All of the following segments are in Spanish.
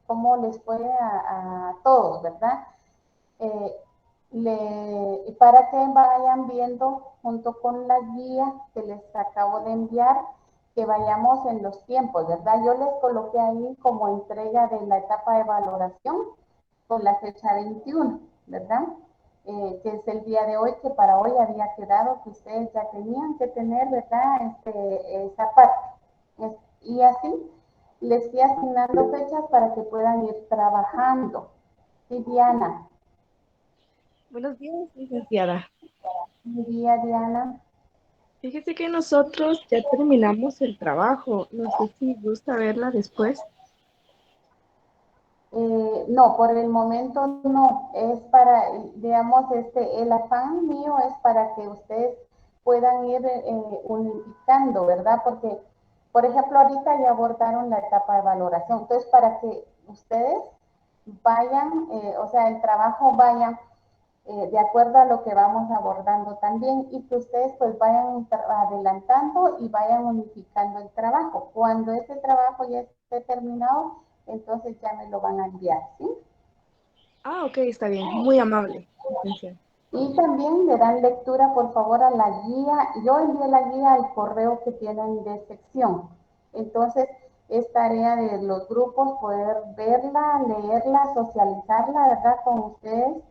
cómo les fue a todos, ¿verdad? Para que vayan viendo junto con la guía que les acabo de enviar, que vayamos en los tiempos, ¿verdad? Yo les coloqué ahí como entrega de la etapa de valoración con la fecha 21, ¿verdad? Que es el día de hoy, que para hoy había quedado que ustedes ya tenían que tener, ¿verdad? Esa parte. Y así les fui asignando fechas para que puedan ir trabajando. Sí, Diana. Buenos días, licenciada. Buen día, Diana. Fíjese que nosotros ya terminamos el trabajo. No sé si gusta verla después. No, por el momento no. Es para, digamos, el afán mío es para que ustedes puedan ir unificando, ¿verdad? Porque, por ejemplo, ahorita ya abordaron la etapa de valoración. Entonces, para que ustedes vayan, o sea, el trabajo vaya de acuerdo a lo que vamos abordando también, y que ustedes pues vayan adelantando y vayan unificando el trabajo. Cuando ese trabajo ya esté terminado, entonces ya me lo van a enviar, ¿sí? Ah, ok, está bien. Muy amable, licenciada. Y también le dan lectura, por favor, a la guía. Yo envié la guía al correo que tienen de sección. Entonces, es tarea de los grupos poder verla, leerla, socializarla, ¿verdad?, con ustedes,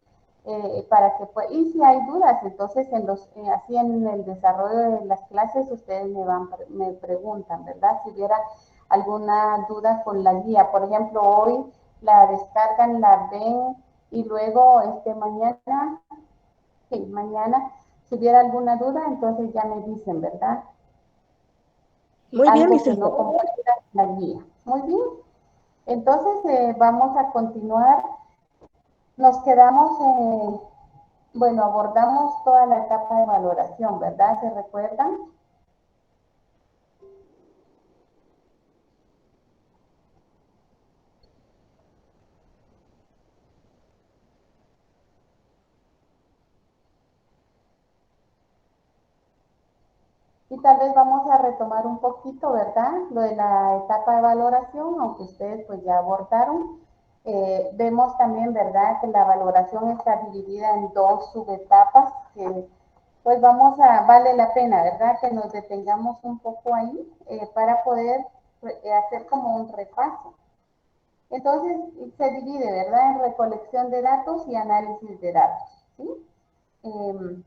para que y si hay dudas, entonces así en el desarrollo de las clases ustedes me preguntan, ¿verdad? Si hubiera alguna duda con la guía. Por ejemplo, hoy la descargan, la ven y luego mañana, sí, mañana, si hubiera alguna duda, entonces ya me dicen, ¿verdad? Muy bien, Algo que no licenciada. comprenda la guía. Muy bien. Entonces, vamos a continuar. Nos quedamos, bueno, abordamos toda la etapa de valoración, ¿verdad? ¿Se recuerdan? Y tal vez vamos a retomar un poquito, ¿verdad? Lo de la etapa de valoración, aunque ustedes pues ya abordaron. Vemos también, ¿verdad?, que la valoración está dividida en dos subetapas, que pues vale la pena, ¿verdad?, que nos detengamos un poco ahí para poder hacer como un repaso. Entonces, se divide, ¿verdad?, en recolección de datos y análisis de datos, ¿sí? Eh,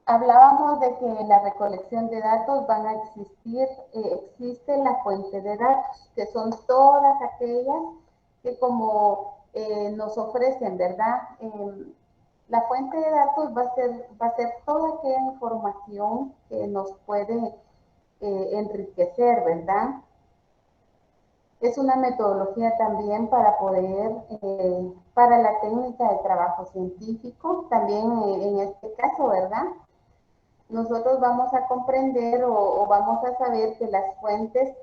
Hablábamos de que en la recolección de datos van a existe la fuente de datos, que son todas aquellas que como nos ofrecen, ¿verdad? La fuente de datos va a ser toda aquella información que nos puede enriquecer, ¿verdad? Es una metodología también para para la técnica de trabajo científico, también en este caso, ¿verdad? Nosotros vamos a comprender o vamos a saber que las fuentes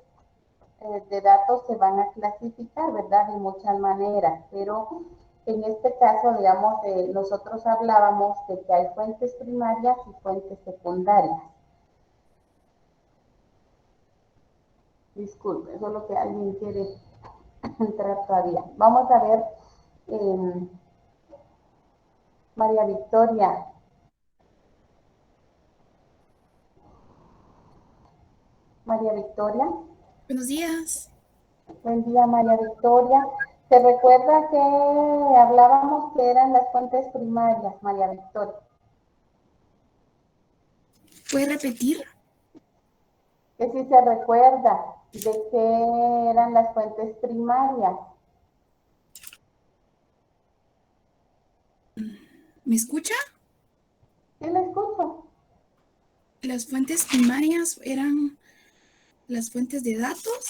de datos se van a clasificar, ¿verdad? De muchas maneras, pero en este caso, digamos, nosotros hablábamos de que hay fuentes primarias y fuentes secundarias. Disculpe, solo que alguien quiere entrar todavía. Vamos a ver, eh, María Victoria. María Victoria. Buenos días. Buen día, María Victoria. ¿Se recuerda que hablábamos que eran las fuentes primarias, María Victoria? ¿Puede repetir? Que si se recuerda de qué eran las fuentes primarias. ¿Me escucha? Sí, la escucho. Las fuentes primarias eran las fuentes de datos.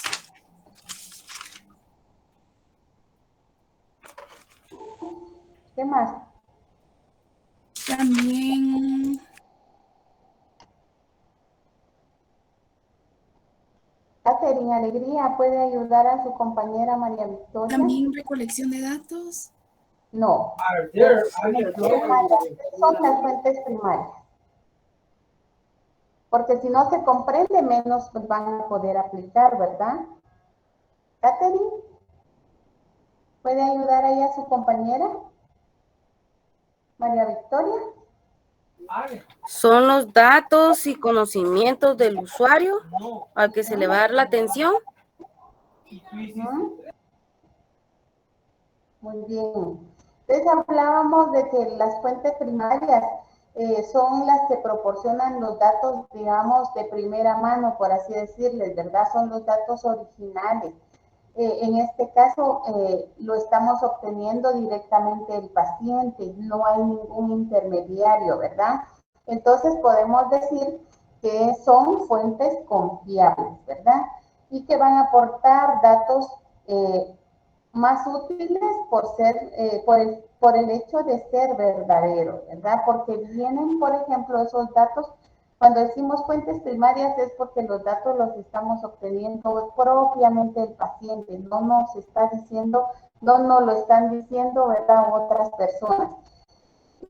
¿Qué más? También, Catherine Alegría, ¿puede ayudar a su compañera María Victoria? también recolección de datos. No. Son las fuentes primarias. Porque si no se comprende, menos van a poder aplicar, ¿verdad? Catherine, ¿puede ayudar ahí a su compañera? María Victoria. Son los datos y conocimientos del usuario al que se le va a dar la atención. Muy bien. Entonces hablábamos de que las fuentes primarias son las que proporcionan los datos, digamos, de primera mano, por así decirles, ¿verdad? Son los datos originales. En este caso, lo estamos obteniendo directamente del paciente, no hay ningún intermediario, ¿verdad? Entonces podemos decir que son fuentes confiables, ¿verdad? Y que van a aportar datos más útiles por ser, por el hecho de ser verdaderos, ¿verdad? Porque vienen, por ejemplo, esos datos, cuando decimos fuentes primarias es porque los datos los estamos obteniendo propiamente el paciente, no nos está diciendo, no nos lo están diciendo, ¿verdad? Otras personas.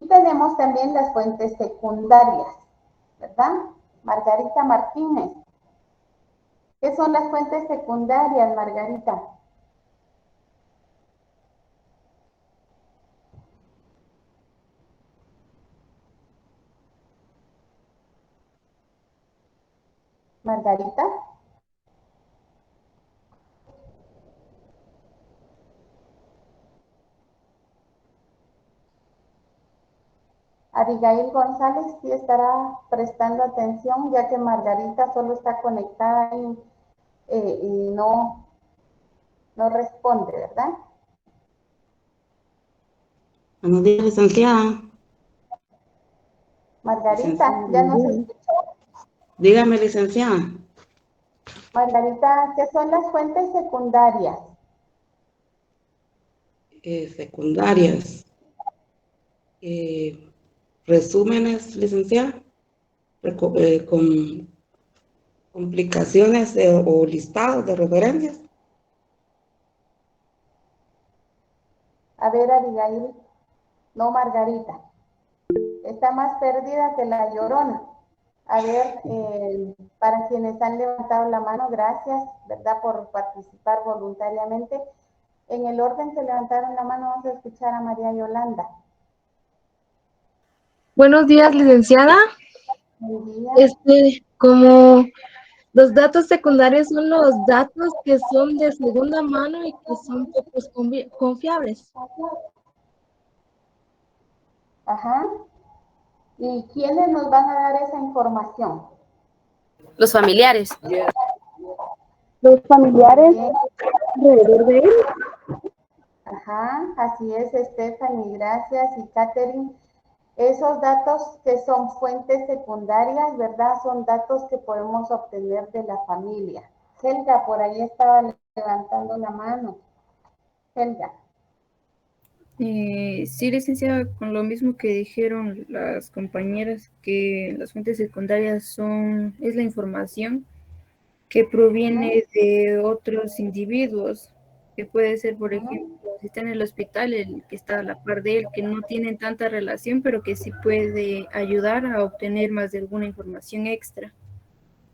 Y tenemos también las fuentes secundarias, ¿verdad? Margarita Martínez. ¿Qué son las fuentes secundarias, Margarita? Margarita. Abigail González sí estará prestando atención, ya que Margarita solo está conectada y no responde, ¿verdad? Buenos días, licenciada. Margarita, ¿ya nos escuchó? Dígame, licenciada. Margarita, ¿qué son las fuentes secundarias? Secundarias. Resúmenes, licenciada, con complicaciones o listados de referencias. A ver, Abigail, no Margarita. Está más perdida que la Llorona. A ver, para quienes han levantado la mano, gracias, ¿verdad?, por participar voluntariamente. En el orden que levantaron la mano, vamos a escuchar a María Yolanda. Buenos días, licenciada. Buen día. Como los datos secundarios son los datos que son de segunda mano y que son pocos confiables. Ajá. ¿Y quiénes nos van a dar esa información? Los familiares. Los familiares alrededor de él. Ajá, así es, Stephanie, gracias. Y Catherine, esos datos que son fuentes secundarias, ¿verdad? Son datos que podemos obtener de la familia. Helga, por ahí estaba levantando la mano. Helga. Sí, licenciada, con lo mismo que dijeron las compañeras, que las fuentes secundarias es la información que proviene de otros individuos, que puede ser, por ejemplo, si está en el hospital, el que está a la par de él, que no tienen tanta relación, pero que sí puede ayudar a obtener más de alguna información extra.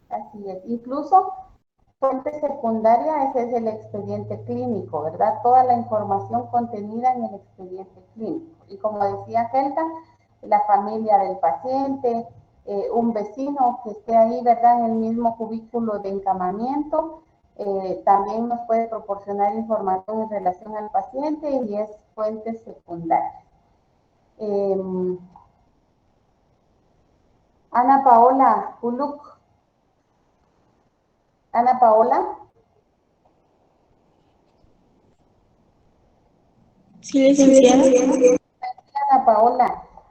Así es. Incluso fuente secundaria, ese es el expediente clínico, ¿verdad? Toda la información contenida en el expediente clínico. Y como decía Helga, la familia del paciente, un vecino que esté ahí, ¿verdad? En el mismo cubículo de encamamiento, también nos puede proporcionar información en relación al paciente y es fuente secundaria. Ana Paola Puluk. Ana Paola. Sí, licenciada.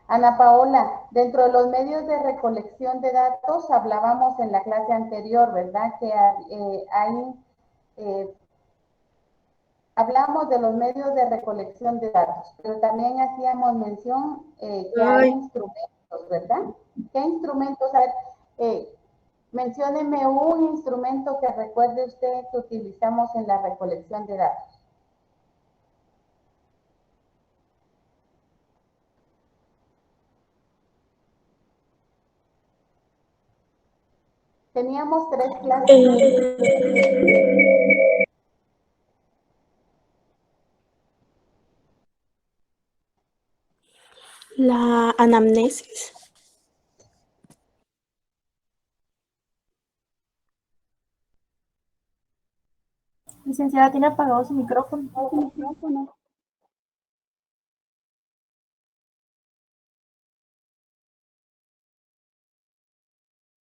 Ana Paola, dentro de los medios de recolección de datos, hablábamos en la clase anterior, ¿verdad? Que hablamos de los medios de recolección de datos, pero también hacíamos mención que hay instrumentos, ¿verdad? ¿Qué instrumentos hay? Mencióneme un instrumento que recuerde usted que utilizamos en la recolección de datos. Teníamos 3 clases. La anamnesis. Licenciada, tiene apagado su micrófono.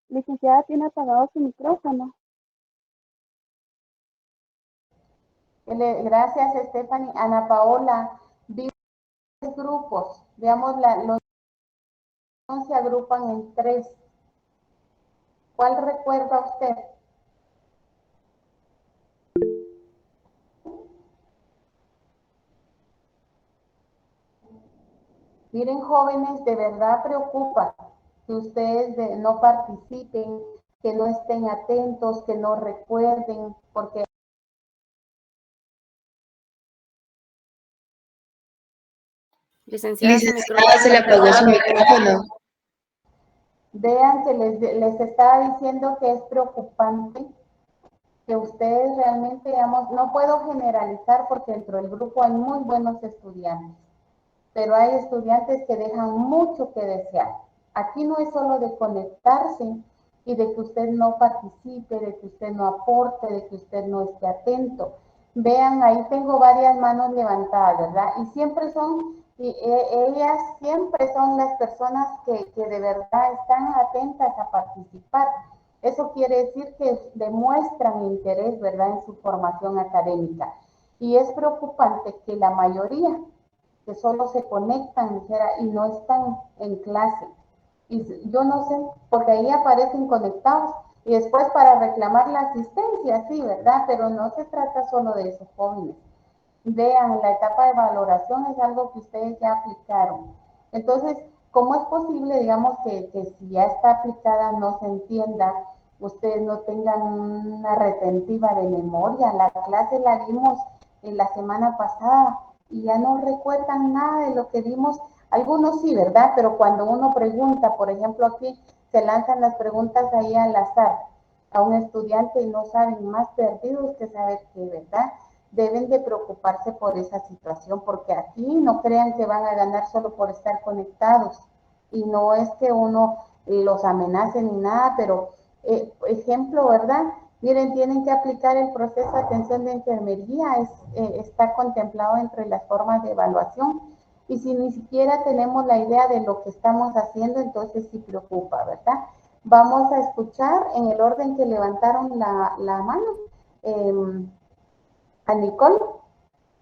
Licenciada, tiene apagado su micrófono. Gracias, Stephanie. Ana Paola, vimos grupos, veamos, los se agrupan en 3. ¿Cuál recuerda usted? Miren, jóvenes, de verdad preocupa que ustedes no participen, que no estén atentos, que no recuerden, porque Licenciada, su micrófono. Licenciada, se le apagó su micrófono. vean que les estaba diciendo que es preocupante que ustedes realmente, digamos, no puedo generalizar porque dentro del grupo hay muy buenos estudiantes, pero hay estudiantes que dejan mucho que desear. Aquí no es solo de conectarse y de que usted no participe, de que usted no aporte, de que usted no esté atento. Vean, ahí tengo varias manos levantadas, ¿verdad? Y siempre son, ellas siempre son las personas que de verdad están atentas a participar. Eso quiere decir que demuestran interés, ¿verdad?, en su formación académica. Y es preocupante que la mayoría que solo se conectan, dijera, y no están en clase. Y yo no sé, porque ahí aparecen conectados y después para reclamar la asistencia, sí, ¿verdad? Pero no se trata solo de esos jóvenes. Vean, la etapa de valoración es algo que ustedes ya aplicaron. Entonces, ¿cómo es posible, digamos, que si ya está aplicada no se entienda, ustedes no tengan una retentiva de memoria? La clase la dimos en la semana pasada y ya no recuerdan nada de lo que vimos. Algunos sí, ¿verdad? Pero cuando uno pregunta, por ejemplo, aquí se lanzan las preguntas ahí al azar a un estudiante y no saben, más perdidos que saber qué, ¿verdad? Deben de preocuparse por esa situación, porque aquí no crean que van a ganar solo por estar conectados. Y no es que uno los amenace ni nada, pero ejemplo, ¿verdad? Miren, tienen que aplicar el proceso de atención de enfermería, está contemplado entre las formas de evaluación. Y si ni siquiera tenemos la idea de lo que estamos haciendo, entonces sí preocupa, ¿verdad? Vamos a escuchar en el orden que levantaron la mano. A Nicole.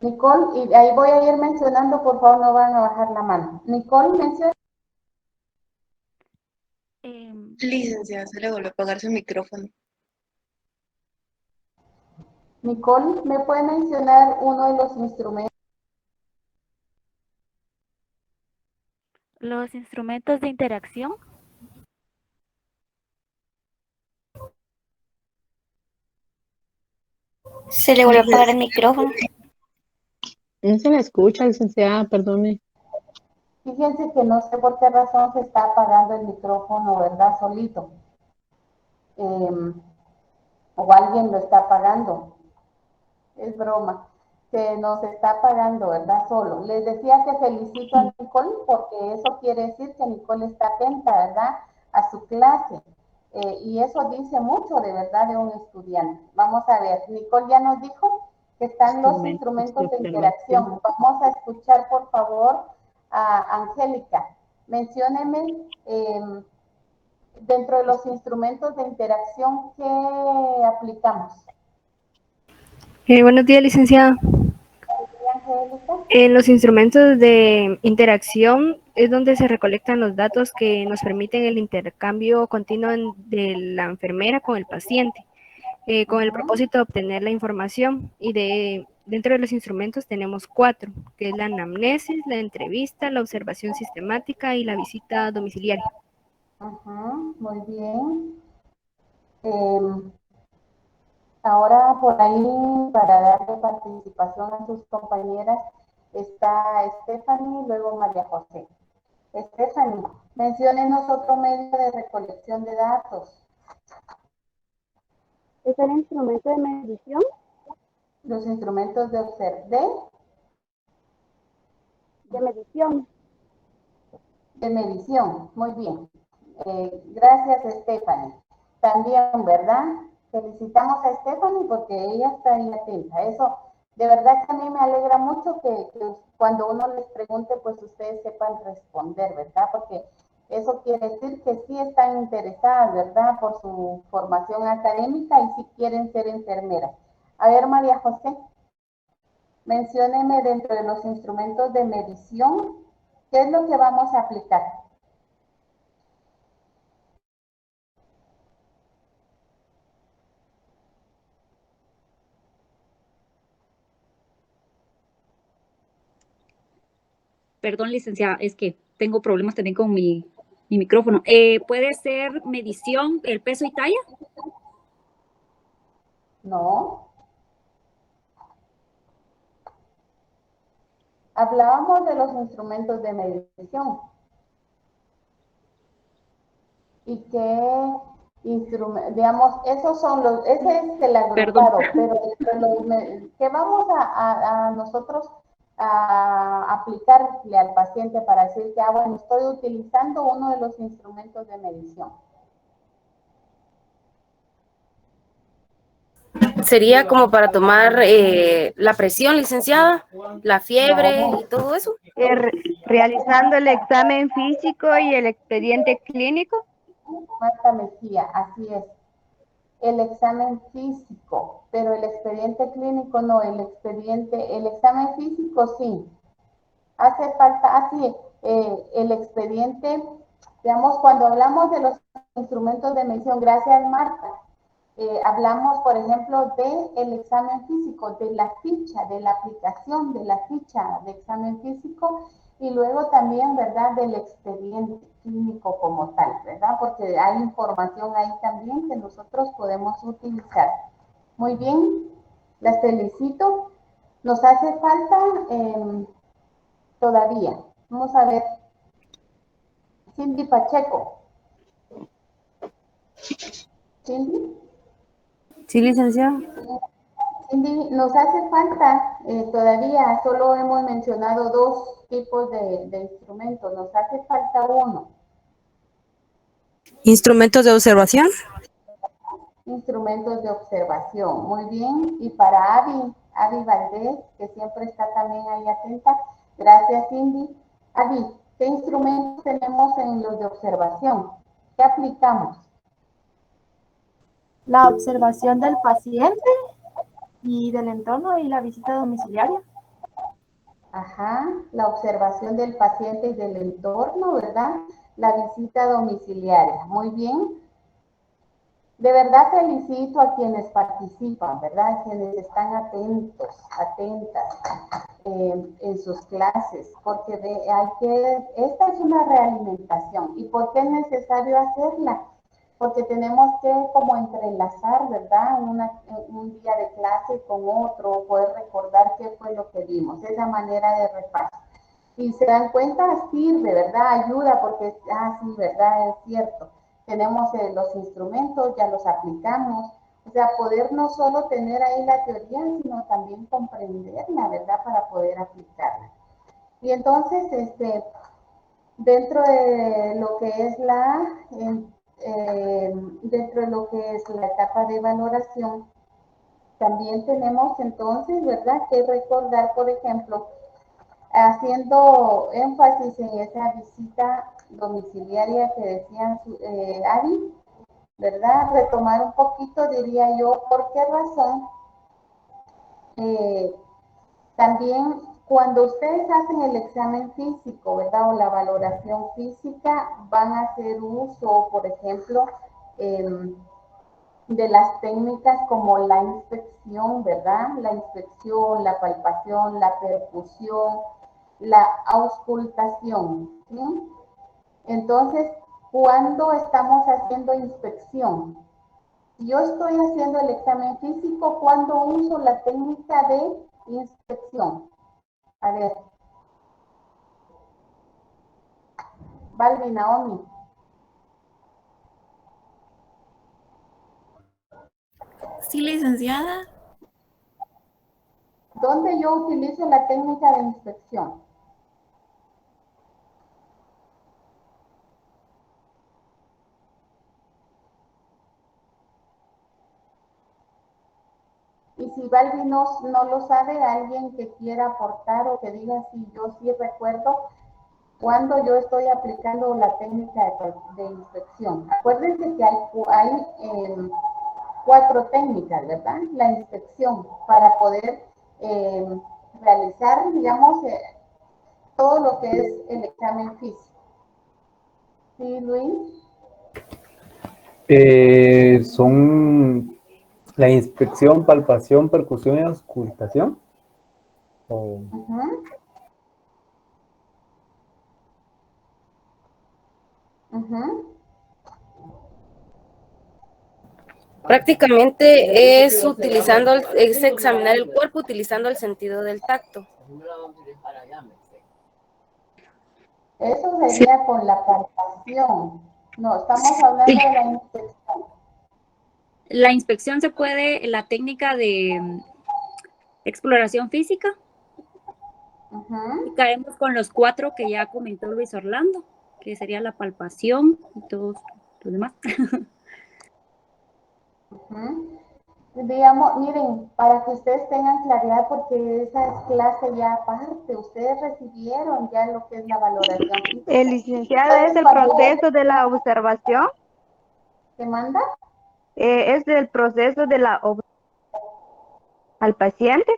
Nicole, y ahí voy a ir mencionando, por favor, no van a bajar la mano. Nicole, menciona. Licenciada, se le volvió a apagar su micrófono. Nicole, ¿me puede mencionar uno de los instrumentos? Los instrumentos de interacción. Se le volvió a apagar el micrófono. No se la escucha, licenciada, perdone. Fíjense que no sé por qué razón se está apagando el micrófono, ¿verdad? Solito. O alguien lo está apagando. Es broma. Se nos está apagando, ¿verdad? Solo. Les decía que felicito a Nicole porque eso quiere decir que Nicole está atenta, ¿verdad?, a su clase. Y eso dice mucho de verdad de un estudiante. Vamos a ver, Nicole ya nos dijo que están los instrumentos de interacción. Vamos a escuchar, por favor, a Angélica. Mencióneme dentro de los instrumentos de interacción que aplicamos. Buenos días, licenciada. En los instrumentos de interacción es donde se recolectan los datos que nos permiten el intercambio continuo de la enfermera con el paciente, con el propósito de obtener la información. Y dentro de los instrumentos tenemos 4, que es la anamnesis, la entrevista, la observación sistemática y la visita domiciliaria. Muy bien. Ahora por ahí, para darle participación a sus compañeras, está Stephanie y luego María José. Stephanie, menciónenos otro medio de recolección de datos. ¿Es el instrumento de medición? Los instrumentos de medición. de medición. Muy bien. Gracias, Stephanie. También, ¿verdad? Felicitamos a Stephanie porque ella está ahí atenta. Eso, de verdad que a mí me alegra mucho que cuando uno les pregunte, pues ustedes sepan responder, ¿verdad? Porque eso quiere decir que sí están interesadas, ¿verdad? Por su formación académica y sí quieren ser enfermeras. A ver, María José, mencióneme dentro de los instrumentos de medición, ¿qué es lo que vamos a aplicar? Perdón, licenciada, es que tengo problemas también con mi micrófono. ¿Puede ser medición, el peso y talla? No. Hablábamos de los instrumentos de medición. ¿Y qué instrumentos? Digamos, esos son los, ese es el agrupado, pero ¿qué vamos a nosotros a aplicarle al paciente para decir que, bueno, estoy utilizando uno de los instrumentos de medición? ¿Sería como para tomar la presión, licenciada? ¿La fiebre y todo eso? Realizando el examen físico y el expediente clínico. Marta Mejía, así es. El examen físico, pero el expediente clínico no, el examen físico sí. Hace falta, así, el expediente, digamos, cuando hablamos de los instrumentos de medición, gracias Marta, hablamos, por ejemplo, del examen físico, de la ficha, de la aplicación de la ficha de examen físico y luego también, ¿verdad?, del expediente clínico como tal, ¿verdad? Porque hay información ahí también que nosotros podemos utilizar. Muy bien, las felicito. Nos hace falta todavía. Vamos a ver. Cindy Pacheco. Cindy. Sí, licenciada. Cindy, nos hace falta todavía, solo hemos mencionado dos tipos de instrumentos, nos hace falta uno. ¿Instrumentos de observación? Instrumentos de observación, muy bien. Y para Avi Valdés, que siempre está también ahí atenta, gracias Cindy. Avi, ¿qué instrumentos tenemos en los de observación? ¿Qué aplicamos? La observación del paciente y del entorno y la visita domiciliaria. Ajá, la observación del paciente y del entorno, ¿verdad? La visita domiciliaria, muy bien. De verdad felicito a quienes participan, ¿verdad? Quienes están atentos, atentas en sus clases, porque esta es una realimentación. ¿Y por qué es necesario hacerla? Porque tenemos que como entrelazar, ¿verdad? Un día de clase con otro, poder recordar qué fue lo que vimos, esa manera de repaso. Y se dan cuenta, sirve, ¿verdad? Ayuda porque, sí, ¿verdad? Es cierto. Tenemos los instrumentos, ya los aplicamos. O sea, poder no solo tener ahí la teoría, sino también comprenderla, ¿verdad? Para poder aplicarla. Y entonces, dentro de lo que es dentro de lo que es la etapa de valoración, también tenemos entonces, ¿verdad? Que recordar, por ejemplo, haciendo énfasis en esa visita domiciliaria que decían Ari, ¿verdad? Retomar un poquito, diría yo, ¿por qué razón? También cuando ustedes hacen el examen físico, ¿verdad? O la valoración física, van a hacer uso, por ejemplo, de las técnicas como la inspección, ¿verdad? La inspección, la palpación, la percusión, la auscultación, ¿sí? Entonces, cuando estamos haciendo inspección, si yo estoy haciendo el examen físico, ¿cuándo uso la técnica de inspección? A ver. Balbi, Naomi. Sí, licenciada. ¿Dónde yo utilizo la técnica de inspección? si Balbi no lo sabe, alguien que quiera aportar o que diga si yo sí recuerdo cuando yo estoy aplicando la técnica de inspección. Acuérdense que hay 4 técnicas, ¿verdad? La inspección para poder realizar, digamos, todo lo que es el examen físico. ¿Sí, Luis? Son la inspección, palpación, percusión y auscultación. Prácticamente es examinar el cuerpo utilizando el sentido del tacto. Eso sería con la palpación. No, estamos hablando de la inspección. La inspección se puede, la técnica de exploración física. Y caemos con los 4 que ya comentó Luis Orlando, que sería la palpación y todos los demás. Digamos, miren, para que ustedes tengan claridad, porque esa es clase ya aparte, ustedes recibieron ya lo que es la valoración física. Licenciada, ¿es el proceso de la observación? ¿Qué manda? ¿Es el proceso de la al paciente?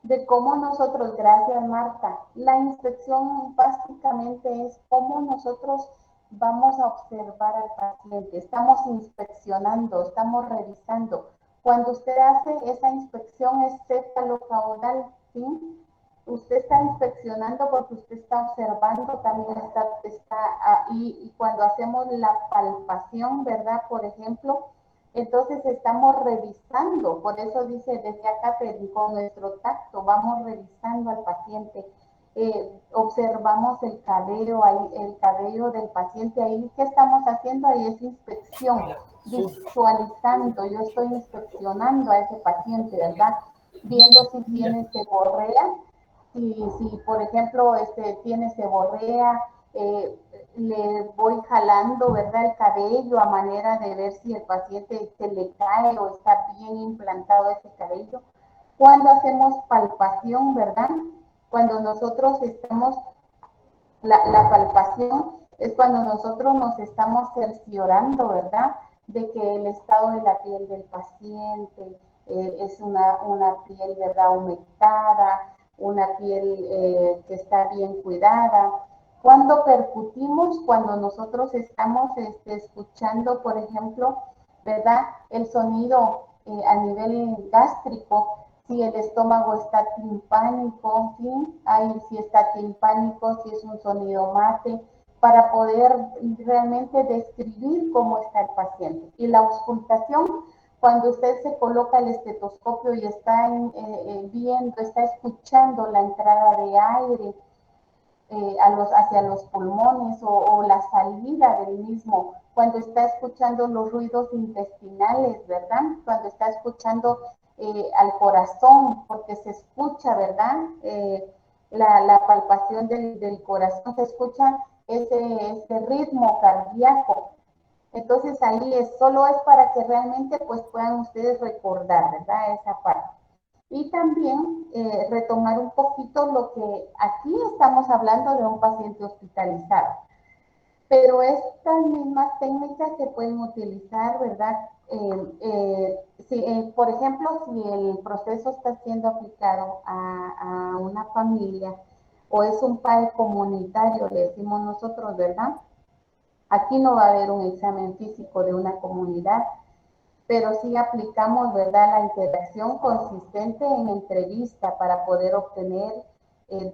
De cómo nosotros, gracias Marta, la inspección básicamente es cómo nosotros vamos a observar al paciente, estamos inspeccionando, estamos revisando. Cuando usted hace esa inspección es cefalocaudal, ¿sí? Usted está inspeccionando porque usted está observando, también está ahí, y cuando hacemos la palpación, ¿verdad? Por ejemplo, entonces estamos revisando, por eso dice desde acá, con nuestro tacto, vamos revisando al paciente, observamos el cabello del paciente, ahí, ¿qué estamos haciendo? Ahí es inspección, visualizando, yo estoy inspeccionando a ese paciente, ¿verdad? Viendo si tiene seborrea, si por ejemplo tiene seborrea, le voy jalando, ¿verdad? El cabello a manera de ver si el paciente se le cae o está bien implantado ese cabello. Cuando hacemos palpación, ¿verdad? Cuando nosotros estamos, la palpación es cuando nosotros nos estamos cerciorando, ¿verdad? De que el estado de la piel del paciente es una piel, ¿verdad? Humectada, una piel que está bien cuidada. Cuando percutimos, cuando nosotros estamos escuchando, por ejemplo, ¿verdad? El sonido a nivel gástrico, si el estómago está timpánico, ¿sí? Si está timpánico, si es un sonido mate, para poder realmente describir cómo está el paciente. Y la auscultación, cuando usted se coloca el estetoscopio y está viendo, está escuchando la entrada de aire hacia los pulmones o la salida del mismo, cuando está escuchando los ruidos intestinales, ¿verdad? Cuando está escuchando al corazón, porque se escucha, ¿verdad? La palpación del corazón, se escucha ese ritmo cardíaco. Entonces ahí solo es para que realmente pues puedan ustedes recordar, ¿verdad? Esa parte. Y también retomar un poquito lo que aquí estamos hablando de un paciente hospitalizado. Pero estas mismas técnicas se pueden utilizar, ¿verdad? Por ejemplo, si el proceso está siendo aplicado a una familia o es un PAE comunitario, le decimos nosotros, ¿verdad? Aquí no va a haber un examen físico de una comunidad, pero sí aplicamos, ¿verdad?, la interacción consistente en entrevista para poder obtener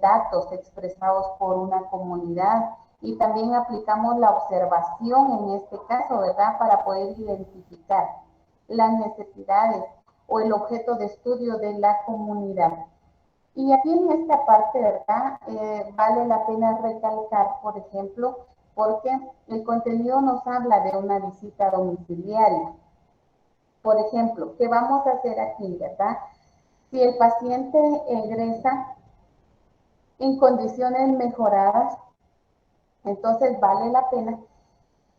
datos expresados por una comunidad, y también aplicamos la observación en este caso, ¿verdad?, para poder identificar las necesidades o el objeto de estudio de la comunidad. Y aquí en esta parte, ¿verdad?, vale la pena recalcar, por ejemplo, porque el contenido nos habla de una visita domiciliaria. Por ejemplo, ¿qué vamos a hacer aquí, verdad? Si el paciente egresa en condiciones mejoradas, entonces vale la pena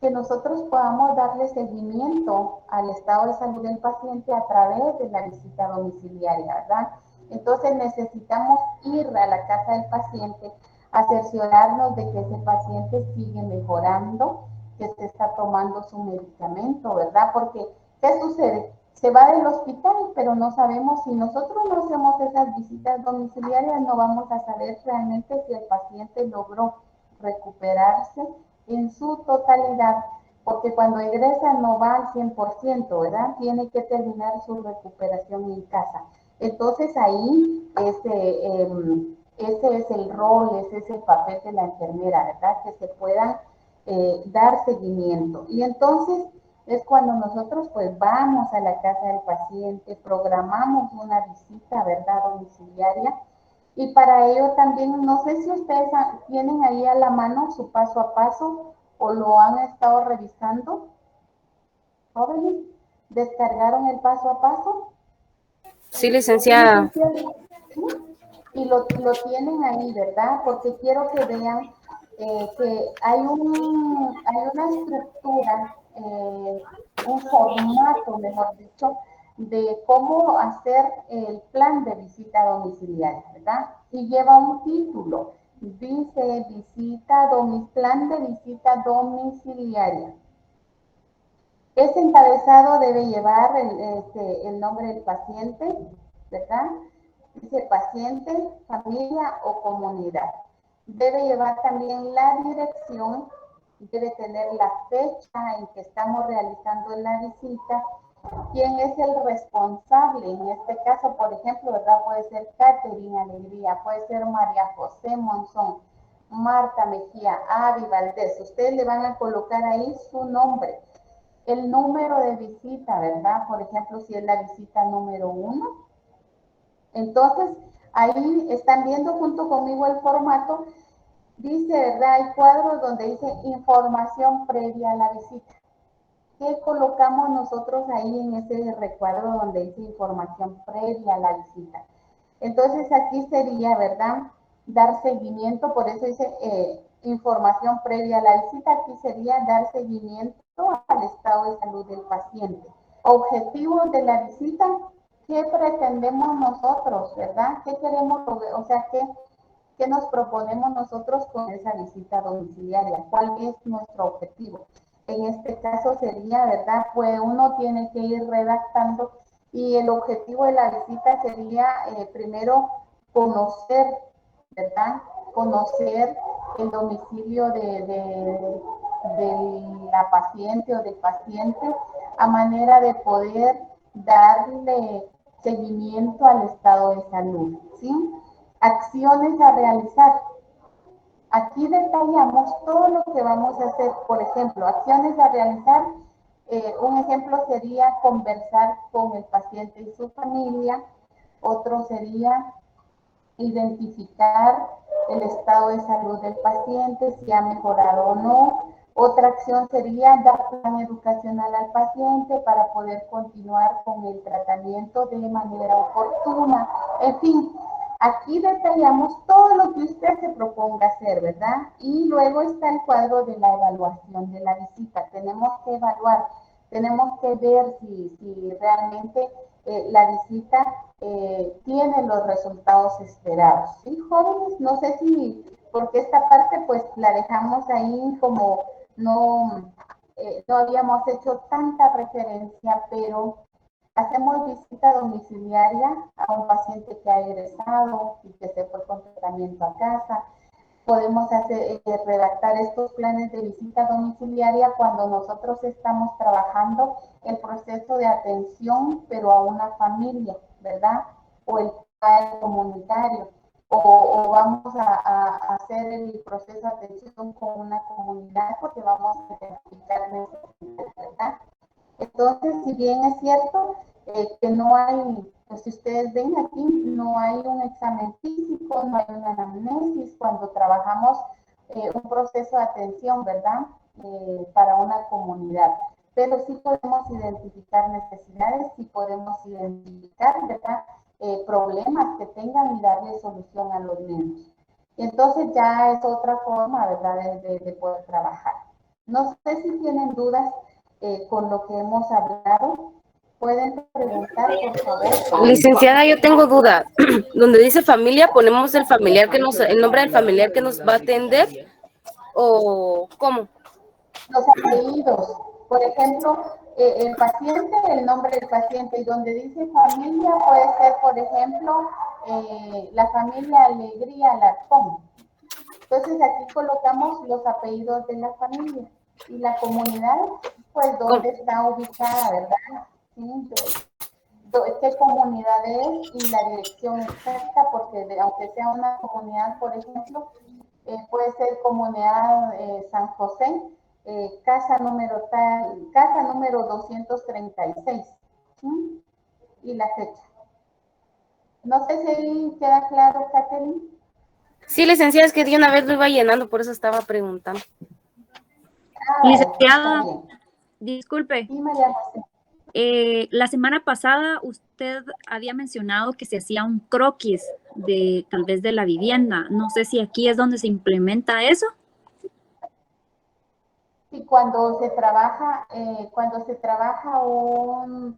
que nosotros podamos darle seguimiento al estado de salud del paciente a través de la visita domiciliaria, ¿verdad? Entonces necesitamos ir a la casa del paciente a cerciorarnos de que ese paciente sigue mejorando, que se está tomando su medicamento, ¿verdad? Porque, ¿qué sucede? Se va del hospital, pero no sabemos si nosotros no hacemos esas visitas domiciliarias, no vamos a saber realmente si el paciente logró recuperarse en su totalidad, porque cuando ingresa no va al 100%, ¿verdad? Tiene que terminar su recuperación en casa. Entonces ahí ese es el rol, ese es el papel de la enfermera, ¿verdad? Que se puedan dar seguimiento. Y entonces es cuando nosotros pues vamos a la casa del paciente, programamos una visita, ¿verdad? Domiciliaria. Y para ello también, no sé si ustedes tienen ahí a la mano su paso a paso o lo han estado revisando. ¿Jóvenes? ¿Descargaron el paso a paso? Sí, licenciada. Y lo tienen ahí, ¿verdad? Porque quiero que vean que hay una estructura, un formato, mejor dicho, de cómo hacer el plan de visita domiciliaria, ¿verdad? Y lleva un título, dice plan de visita domiciliaria. Ese encabezado debe llevar el nombre del paciente, ¿verdad? Dice paciente, familia o comunidad. Debe llevar también la dirección, debe tener la fecha en que estamos realizando la visita, quién es el responsable. En este caso, por ejemplo, ¿verdad? Puede ser Catherine Alegría, puede ser María José Monzón, Marta Mejía, Avi Valdés. Ustedes le van a colocar ahí su nombre. El número de visita, ¿verdad? Por ejemplo, si es la visita número 1. Entonces, ahí están viendo junto conmigo el formato. Dice, ¿verdad? Hay cuadros donde dice información previa a la visita. ¿Qué colocamos nosotros ahí en ese recuadro donde dice información previa a la visita? Entonces, aquí sería, ¿verdad? Dar seguimiento, por eso dice información previa a la visita. Aquí sería dar seguimiento al estado de salud del paciente. Objetivos de la visita. ¿Qué pretendemos nosotros, verdad? ¿Qué queremos lograr? O sea, ¿qué nos proponemos nosotros con esa visita domiciliaria? ¿Cuál es nuestro objetivo? En este caso sería, ¿verdad? Pues uno tiene que ir redactando y el objetivo de la visita sería primero conocer, ¿verdad? Conocer el domicilio de la paciente o del paciente a manera de poder darle seguimiento al estado de salud, ¿sí? Acciones a realizar. Aquí detallamos todo lo que vamos a hacer. Por ejemplo, acciones a realizar. Un ejemplo sería conversar con el paciente y su familia. Otro sería identificar el estado de salud del paciente, si ha mejorado o no. Otra acción sería dar plan educacional al paciente para poder continuar con el tratamiento de manera oportuna. En fin, aquí detallamos todo lo que usted se proponga hacer, ¿verdad? Y luego está el cuadro de la evaluación de la visita. Tenemos que evaluar, tenemos que ver si realmente la visita tiene los resultados esperados. ¿Sí, jóvenes? No sé si, porque esta parte pues la dejamos ahí como no habíamos hecho tanta referencia, pero hacemos visita domiciliaria a un paciente que ha egresado y que se fue con tratamiento a casa. Podemos redactar estos planes de visita domiciliaria cuando nosotros estamos trabajando el proceso de atención, pero a una familia, ¿verdad? O el plan comunitario. O vamos a hacer el proceso de atención con una comunidad porque vamos a identificar necesidades, ¿verdad? Entonces, si bien es cierto que no hay, pues si ustedes ven aquí, no hay un examen físico, no hay una anamnesis cuando trabajamos un proceso de atención, ¿verdad? Para una comunidad. Pero sí podemos identificar necesidades, sí podemos identificar, ¿verdad? Problemas que tengan y darle solución a los mismos. Entonces ya es otra forma, ¿verdad? De poder trabajar. No sé si tienen dudas con lo que hemos hablado. Pueden preguntar, por favor. Licenciada, yo tengo duda. Donde dice familia, ponemos el nombre del familiar que nos va a atender, o ¿cómo? Los apellidos. Por ejemplo, el paciente, el nombre del paciente, y donde dice familia puede ser, por ejemplo, la familia Alegría Alarcón. Entonces aquí colocamos los apellidos de la familia y la comunidad, pues dónde está ubicada, ¿verdad? Sí, qué comunidad es y la dirección exacta, porque aunque sea una comunidad, por ejemplo, puede ser comunidad San José, casa número 236, ¿sí? Y la fecha. No sé si ahí queda claro, Catherine. Sí, licenciada, es que de una vez lo iba llenando, por eso estaba preguntando. Licenciada, disculpe. Sí, María José. La semana pasada usted había mencionado que se hacía un croquis de tal vez de la vivienda. No sé si aquí es donde se implementa eso. Sí, cuando se trabaja un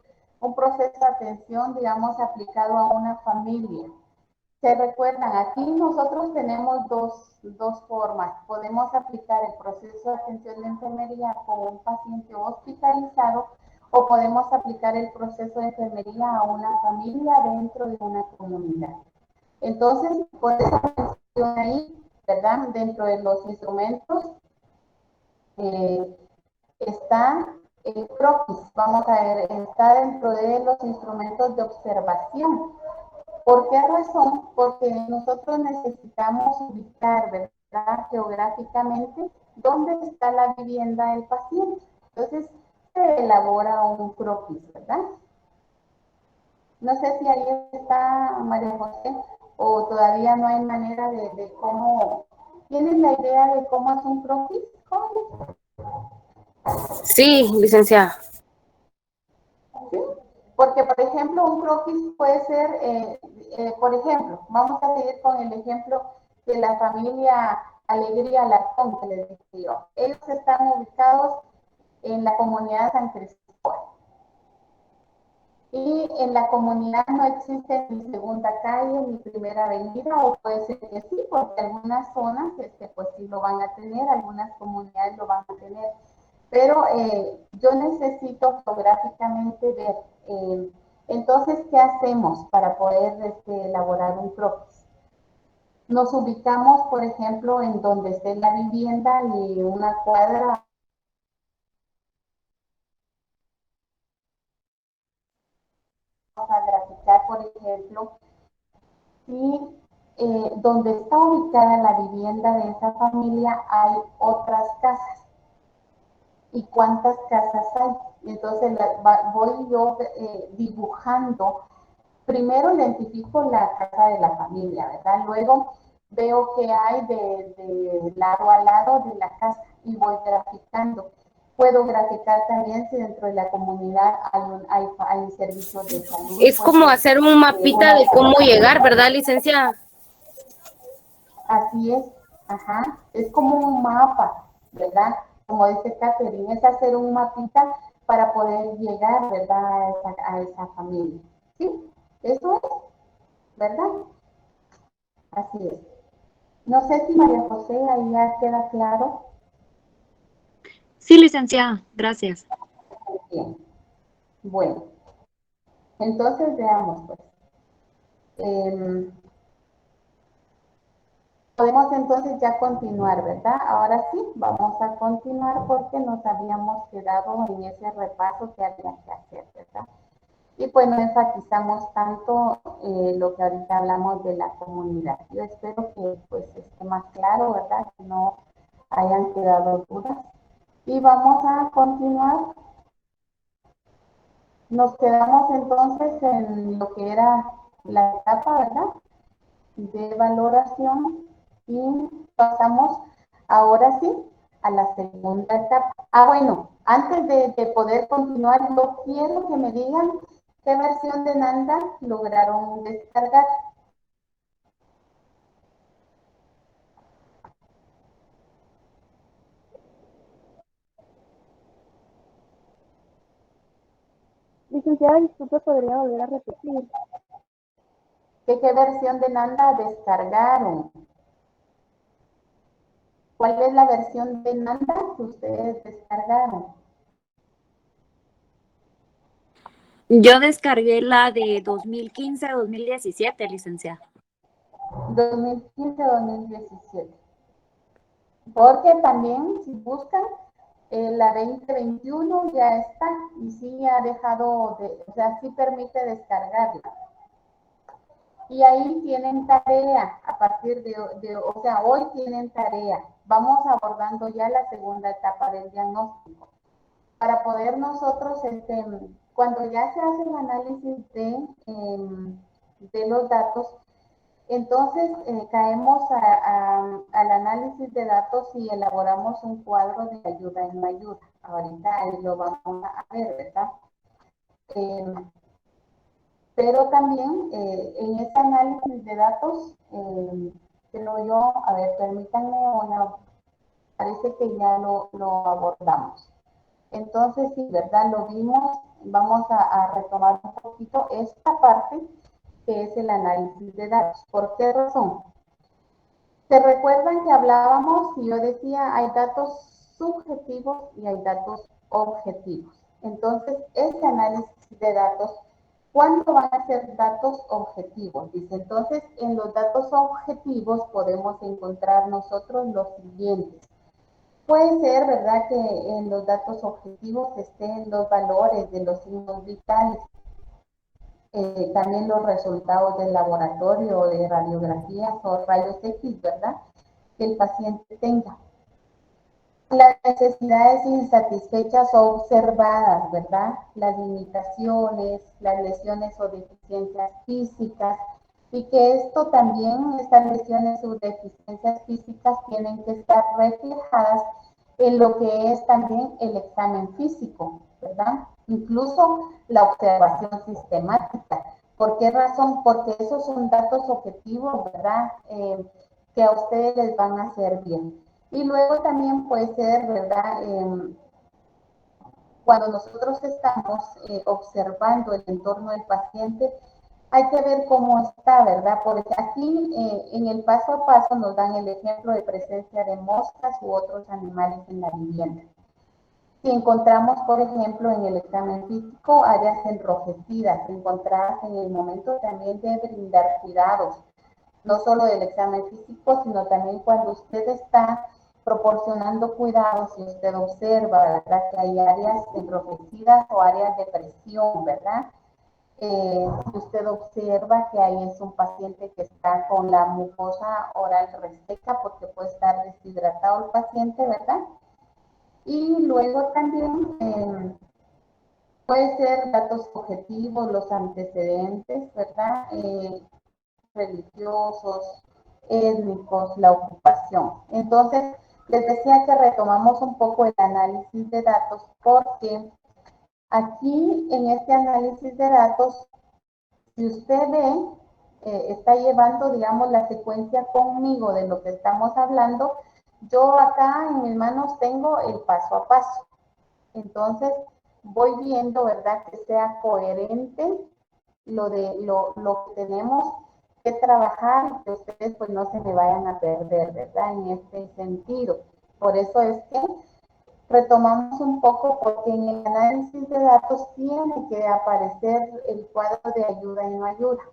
proceso de atención, digamos, aplicado a una familia. Se recuerdan, aquí nosotros tenemos dos formas. Podemos aplicar el proceso de atención de enfermería con un paciente hospitalizado o podemos aplicar el proceso de enfermería a una familia dentro de una comunidad. Entonces, por eso menciona ahí, ¿verdad? Dentro de los instrumentos está el croquis, vamos a ver, está dentro de los instrumentos de observación. ¿Por qué razón? Porque nosotros necesitamos ubicar, ¿verdad? Geográficamente, dónde está la vivienda del paciente. Entonces, se elabora un croquis, ¿verdad? No sé si ahí está María José, o todavía no hay manera de cómo. ¿Tienes la idea de cómo es un croquis, joven? Sí, licenciada. ¿Sí? Porque, por ejemplo, un croquis puede ser, por ejemplo, vamos a seguir con el ejemplo de la familia Alegría Alarcón, que les dije yo. Ellos están ubicados en la comunidad San Cristóbal. Y en la comunidad no existe ni segunda calle ni primera avenida, o puede ser que sí, porque algunas zonas pues sí lo van a tener, algunas comunidades lo van a tener. Pero yo necesito geográficamente ver. Entonces, ¿qué hacemos para poder elaborar un croquis? Nos ubicamos, por ejemplo, en donde esté la vivienda y una cuadra. Vamos a graficar, por ejemplo, si donde está ubicada la vivienda de esa familia hay otras casas. ¿Y cuántas casas hay? Entonces voy yo dibujando. Primero identifico la casa de la familia, ¿verdad? Luego veo qué hay de lado a lado de la casa y voy graficando. Puedo graficar también si dentro de la comunidad hay servicios de salud. Es como hacer un mapita de cómo llegar, ¿verdad, licenciada? Así es, ajá. Es como un mapa, ¿verdad? Como dice Catherine, es hacer un mapita para poder llegar, ¿verdad? A esa familia. Sí, eso es, ¿verdad? Así es. No sé si María José ahí ya queda claro. Sí, licenciada, gracias. Bien. Bueno, entonces veamos, pues. Podemos entonces ya continuar, ¿verdad? Ahora sí, vamos a continuar porque nos habíamos quedado en ese repaso que había que hacer, ¿verdad? Y pues no enfatizamos tanto lo que ahorita hablamos de la comunidad. Yo espero que pues esté más claro, ¿verdad? Que no hayan quedado dudas. Y vamos a continuar. Nos quedamos entonces en lo que era la etapa, ¿verdad? De valoración y pasamos ahora sí a la segunda etapa. Bueno, antes de poder continuar, yo quiero que me digan qué versión de Nanda lograron descargar. Licenciada, disculpe, ¿podría volver a repetir? ¿Qué versión de Nanda descargaron? ¿Cuál es la versión de Nanda que ustedes descargaron? Yo descargué la de 2015-2017, licenciada. 2015-2017. Porque también, si buscan, la 2021 ya está y sí ha dejado de, o sea, sí permite descargarla. Y ahí tienen tarea, a partir o sea, hoy tienen tarea. Vamos abordando ya la segunda etapa del diagnóstico. Para poder nosotros, cuando ya se hace el análisis de los datos, entonces caemos al análisis de datos y elaboramos un cuadro de ayuda y no ayuda. Ahorita ahí lo vamos a ver, ¿verdad? Pero también en ese análisis de datos, creo yo, a ver, permítanme parece que ya lo abordamos. Entonces, sí, ¿verdad? Lo vimos, vamos a retomar un poquito esta parte que es el análisis de datos. ¿Por qué razón? ¿Se recuerdan que hablábamos y yo decía hay datos subjetivos y hay datos objetivos? Entonces, este análisis de datos, ¿cuándo van a ser datos objetivos? Dice, entonces, en los datos objetivos podemos encontrar nosotros los siguientes. Puede ser, ¿verdad?, que en los datos objetivos estén los valores de los signos vitales, también los resultados del laboratorio de radiografías o rayos X, ¿verdad?, que el paciente tenga. Las necesidades insatisfechas o observadas, ¿verdad?, las limitaciones, las lesiones o deficiencias físicas, y que esto también, estas lesiones o deficiencias físicas tienen que estar reflejadas en lo que es también el examen físico, ¿verdad? Incluso la observación sistemática. ¿Por qué razón? Porque esos son datos objetivos, ¿verdad? Que a ustedes les van a servir. Y luego también puede ser, ¿verdad? Cuando nosotros estamos observando el entorno del paciente, hay que ver cómo está, ¿verdad? Porque aquí en el paso a paso nos dan el ejemplo de presencia de moscas u otros animales en la vivienda. Si encontramos, por ejemplo, en el examen físico áreas enrojecidas, encontradas en el momento también de brindar cuidados, no solo del examen físico, sino también cuando usted está proporcionando cuidados y usted observa, ¿verdad?, que hay áreas enrojecidas o áreas de presión, ¿verdad? Si usted observa que ahí es un paciente que está con la mucosa oral reseca porque puede estar deshidratado el paciente, ¿verdad? Y luego también puede ser datos objetivos, los antecedentes, ¿verdad? Religiosos, étnicos, la ocupación. Entonces, les decía que retomamos un poco el análisis de datos porque aquí en este análisis de datos, si usted ve, está llevando, digamos, la secuencia conmigo de lo que estamos hablando, yo acá en mis manos tengo el paso a paso. Entonces, voy viendo, ¿verdad?, que sea coherente lo que tenemos que trabajar y que ustedes pues no se me vayan a perder, ¿verdad?, en este sentido. Por eso es que retomamos un poco porque en el análisis de datos tiene que aparecer el cuadro de ayuda y no ayuda.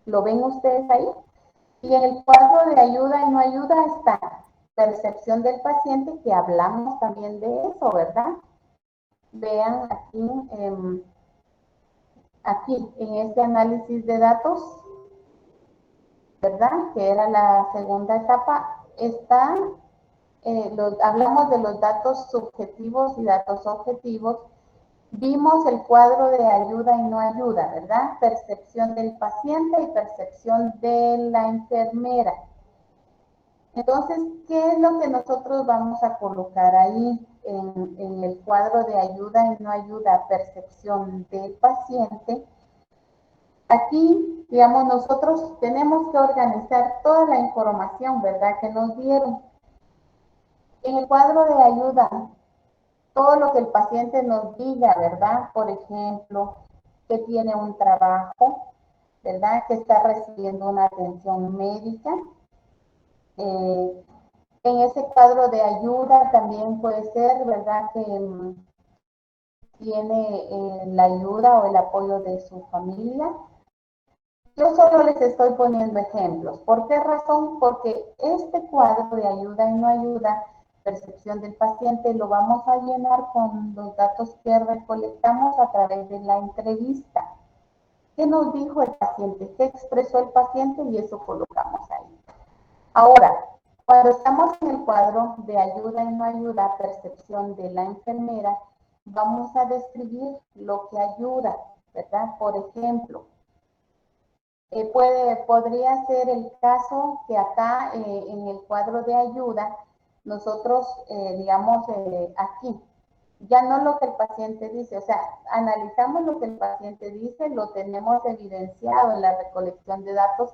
¿Lo ven ustedes ahí? Y en el cuadro de ayuda y no ayuda está percepción del paciente, que hablamos también de eso, ¿verdad? Vean aquí en este análisis de datos, ¿verdad?, que era la segunda etapa, está, hablamos de los datos subjetivos y datos objetivos. Vimos el cuadro de ayuda y no ayuda, ¿verdad? Percepción del paciente y percepción de la enfermera. Entonces, ¿qué es lo que nosotros vamos a colocar ahí en el cuadro de ayuda y no ayuda? Percepción del paciente. Aquí, digamos, nosotros tenemos que organizar toda la información, ¿verdad?, que nos dieron. En el cuadro de ayuda, todo lo que el paciente nos diga, ¿verdad? Por ejemplo, que tiene un trabajo, ¿verdad? Que está recibiendo una atención médica. En ese cuadro de ayuda también puede ser, ¿verdad? Que tiene la ayuda o el apoyo de su familia. Yo solo les estoy poniendo ejemplos. ¿Por qué razón? Porque este cuadro de ayuda y no ayuda, percepción del paciente, lo vamos a llenar con los datos que recolectamos a través de la entrevista. ¿Qué nos dijo el paciente? ¿Qué expresó el paciente? Y eso colocamos ahí. Ahora, cuando estamos en el cuadro de ayuda y no ayuda, percepción de la enfermera, vamos a describir lo que ayuda, ¿verdad? Por ejemplo, podría ser el caso que acá en el cuadro de ayuda, nosotros, digamos, aquí, ya no lo que el paciente dice, o sea, analizamos lo que el paciente dice, lo tenemos evidenciado en la recolección de datos,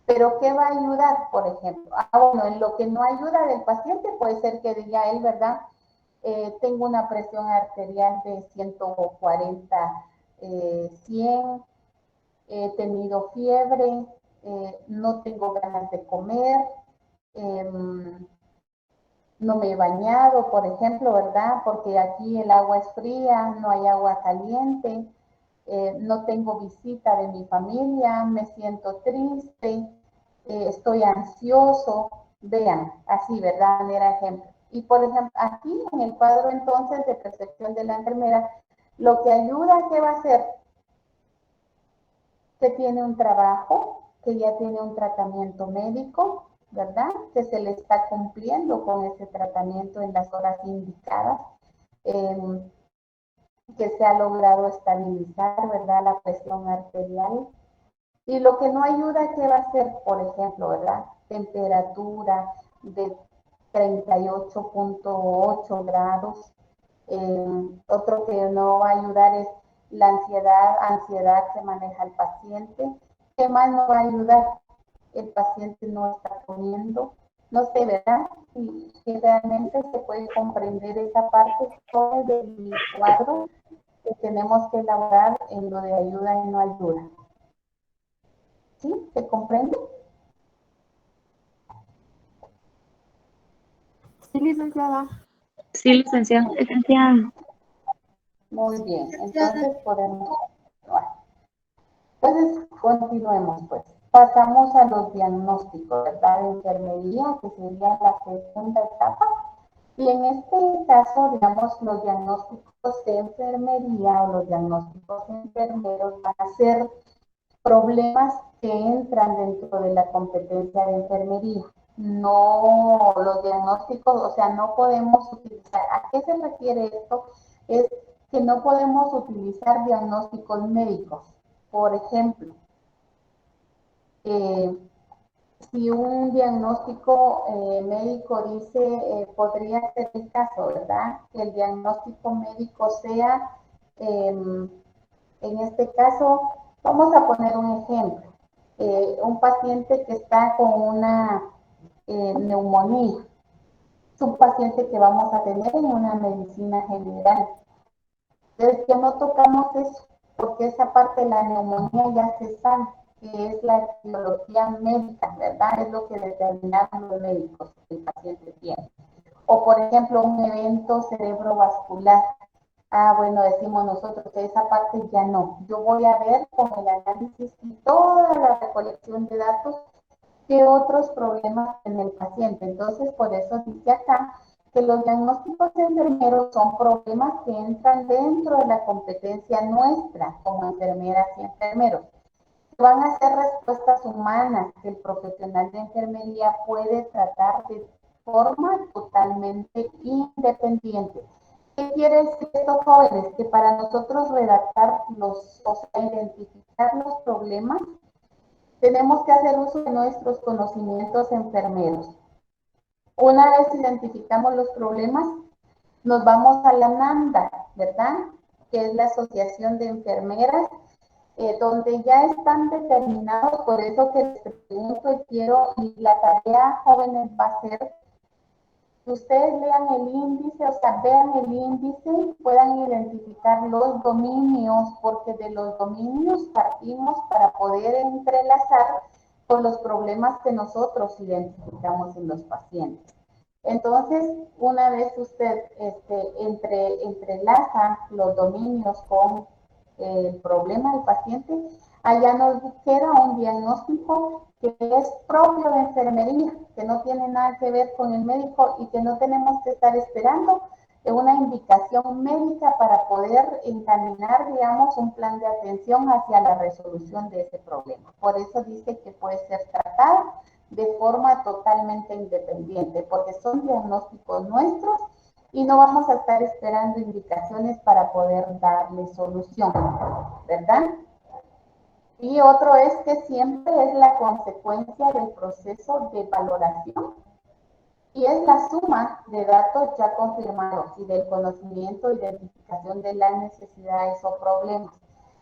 pero ¿qué va a ayudar, por ejemplo? Bueno, en lo que no ayuda del paciente puede ser que diga él, ¿verdad? Tengo una presión arterial de 140, 100, he tenido fiebre, no tengo ganas de comer, no me he bañado, por ejemplo, ¿verdad? Porque aquí el agua es fría, no hay agua caliente, no tengo visita de mi familia, me siento triste, estoy ansioso, vean, así, ¿verdad? Manera ejemplo. Y por ejemplo, aquí en el cuadro entonces de percepción de la enfermera, lo que ayuda, ¿qué va a hacer? Que tiene un trabajo, que ya tiene un tratamiento médico, ¿verdad? Que se le está cumpliendo con ese tratamiento en las horas indicadas, que se ha logrado estabilizar, ¿verdad? La presión arterial. Y lo que no ayuda, ¿qué va a ser? Por ejemplo, ¿verdad? Temperatura de 38.8 grados. Otro que no va a ayudar es la ansiedad que maneja el paciente. ¿Qué más no va a ayudar? El paciente no está comiendo. No sé, ¿verdad? Si realmente se puede comprender esa parte todo del cuadro que tenemos que elaborar en lo de ayuda y no ayuda. ¿Sí? ¿Se comprende? Sí, licenciada. Sí, licenciada. Muy bien, entonces podemos continuar. Entonces, continuemos pues. Pasamos a los diagnósticos, ¿verdad? De enfermería, que sería la segunda etapa. Y en este caso, digamos, los diagnósticos de enfermería o los diagnósticos enfermeros van a ser problemas que entran dentro de la competencia de enfermería. No, los diagnósticos, o sea, no podemos utilizar. ¿A qué se refiere esto? Es que no podemos utilizar diagnósticos médicos. Por ejemplo, si un diagnóstico médico dice, podría ser el caso, ¿verdad? Que el diagnóstico médico sea, en este caso, vamos a poner un ejemplo. Un paciente que está con una neumonía. Es un paciente que vamos a tener en una medicina general. Entonces, que no tocamos eso, porque esa parte de la neumonía ya se sabe, que es la etiología médica, ¿verdad? Es lo que determinaron los médicos que el paciente tiene. O, por ejemplo, un evento cerebrovascular. Bueno, decimos nosotros que esa parte ya no. Yo voy a ver con el análisis y toda la recolección de datos qué otros problemas en el paciente. Entonces, por eso dice acá que los diagnósticos enfermeros son problemas que entran dentro de la competencia nuestra como enfermeras y enfermeros. Van a ser respuestas humanas que el profesional de enfermería puede tratar de forma totalmente independiente. ¿Qué quiere decir esto, jóvenes? Que para nosotros redactar identificar los problemas, tenemos que hacer uso de nuestros conocimientos enfermeros. Una vez identificamos los problemas, nos vamos a la NAMDA, ¿verdad? Que es la Asociación de Enfermeras, donde ya están determinados, por eso que les pregunto y quiero, y la tarea, jóvenes, va a ser que ustedes lean el índice, o sea, vean el índice, puedan identificar los dominios, porque de los dominios partimos para poder entrelazar con los problemas que nosotros identificamos en los pacientes. Entonces, una vez usted entrelaza los dominios con el problema del paciente, allá nos queda un diagnóstico que es propio de enfermería, que no tiene nada que ver con el médico y que no tenemos que estar esperando una indicación médica para poder encaminar, digamos, un plan de atención hacia la resolución de ese problema. Por eso dice que puede ser tratado de forma totalmente independiente, porque son diagnósticos nuestros y no vamos a estar esperando indicaciones para poder darle solución, ¿verdad? Y otro es que siempre es la consecuencia del proceso de valoración y es la suma de datos ya confirmados y del conocimiento e identificación de las necesidades o problemas.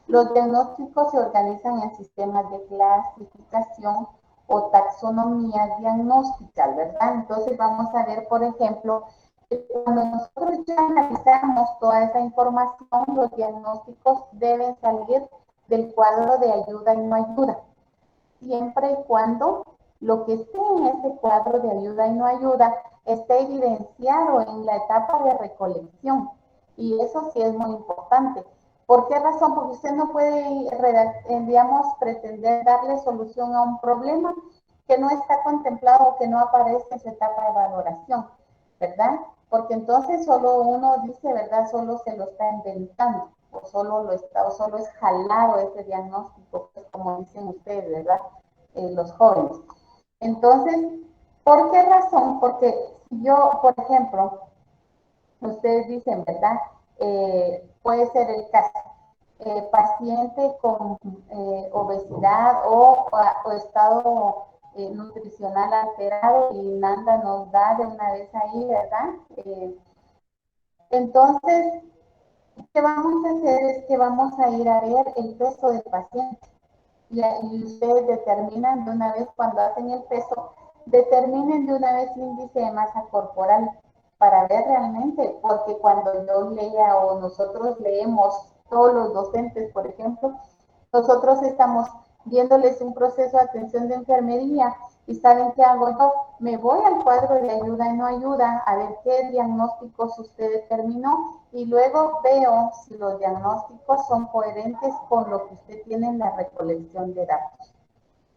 Los diagnósticos se organizan en sistemas de clasificación o taxonomías diagnósticas, ¿verdad? Entonces vamos a ver, por ejemplo, que cuando nosotros ya analizamos toda esa información, los diagnósticos deben salir del cuadro de ayuda y no ayuda, siempre y cuando lo que esté en ese cuadro de ayuda y no ayuda esté evidenciado en la etapa de recolección, y eso sí es muy importante. ¿Por qué razón? Porque usted no puede, digamos, pretender darle solución a un problema que no está contemplado o que no aparece en su etapa de valoración, ¿verdad? Porque entonces solo uno dice, ¿verdad? Solo se lo está inventando, o solo es jalado ese diagnóstico, pues, como dicen ustedes, ¿verdad? Los jóvenes. Entonces, ¿por qué razón? Porque si yo, por ejemplo, ustedes dicen, ¿verdad? Puede ser el caso, paciente con obesidad o estado nutricional alterado, y Nanda nos da de una vez ahí, ¿verdad? Entonces, ¿qué vamos a hacer? Es que vamos a ir a ver el peso del paciente. Y ustedes determinan de una vez, cuando hacen el peso, determinen de una vez índice de masa corporal para ver realmente, porque cuando yo lea o nosotros leemos, todos los docentes, por ejemplo, nosotros estamos viéndoles un proceso de atención de enfermería y ¿saben qué hago yo? Me voy al cuadro de ayuda y no ayuda a ver qué diagnósticos usted determinó y luego veo si los diagnósticos son coherentes con lo que usted tiene en la recolección de datos.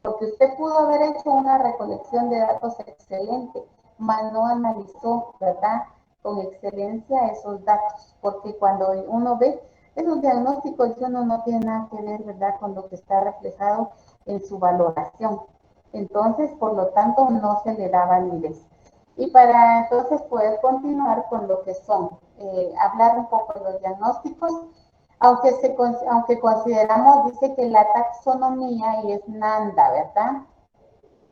Porque usted pudo haber hecho una recolección de datos excelente, mas no analizó, ¿verdad?, con excelencia esos datos, porque cuando uno ve esos diagnósticos, uno no tiene nada que ver, ¿verdad?, con lo que está reflejado en su valoración. Entonces, por lo tanto, no se le da validez. Y para entonces poder continuar con lo que son, hablar un poco de los diagnósticos, aunque consideramos, dice que la taxonomía y es Nanda, ¿verdad?,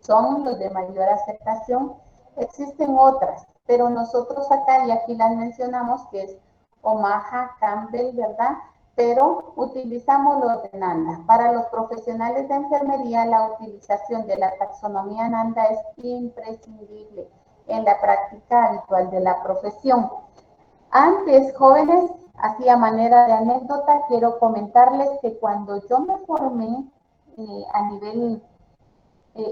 son los de mayor aceptación. Existen otras, pero nosotros acá, y aquí las mencionamos, que es Omaha, Campbell, ¿verdad? Pero utilizamos los de Nanda. Para los profesionales de enfermería, la utilización de la taxonomía Nanda es imprescindible en la práctica habitual de la profesión. Antes, jóvenes, así a manera de anécdota, quiero comentarles que cuando yo me formé a nivel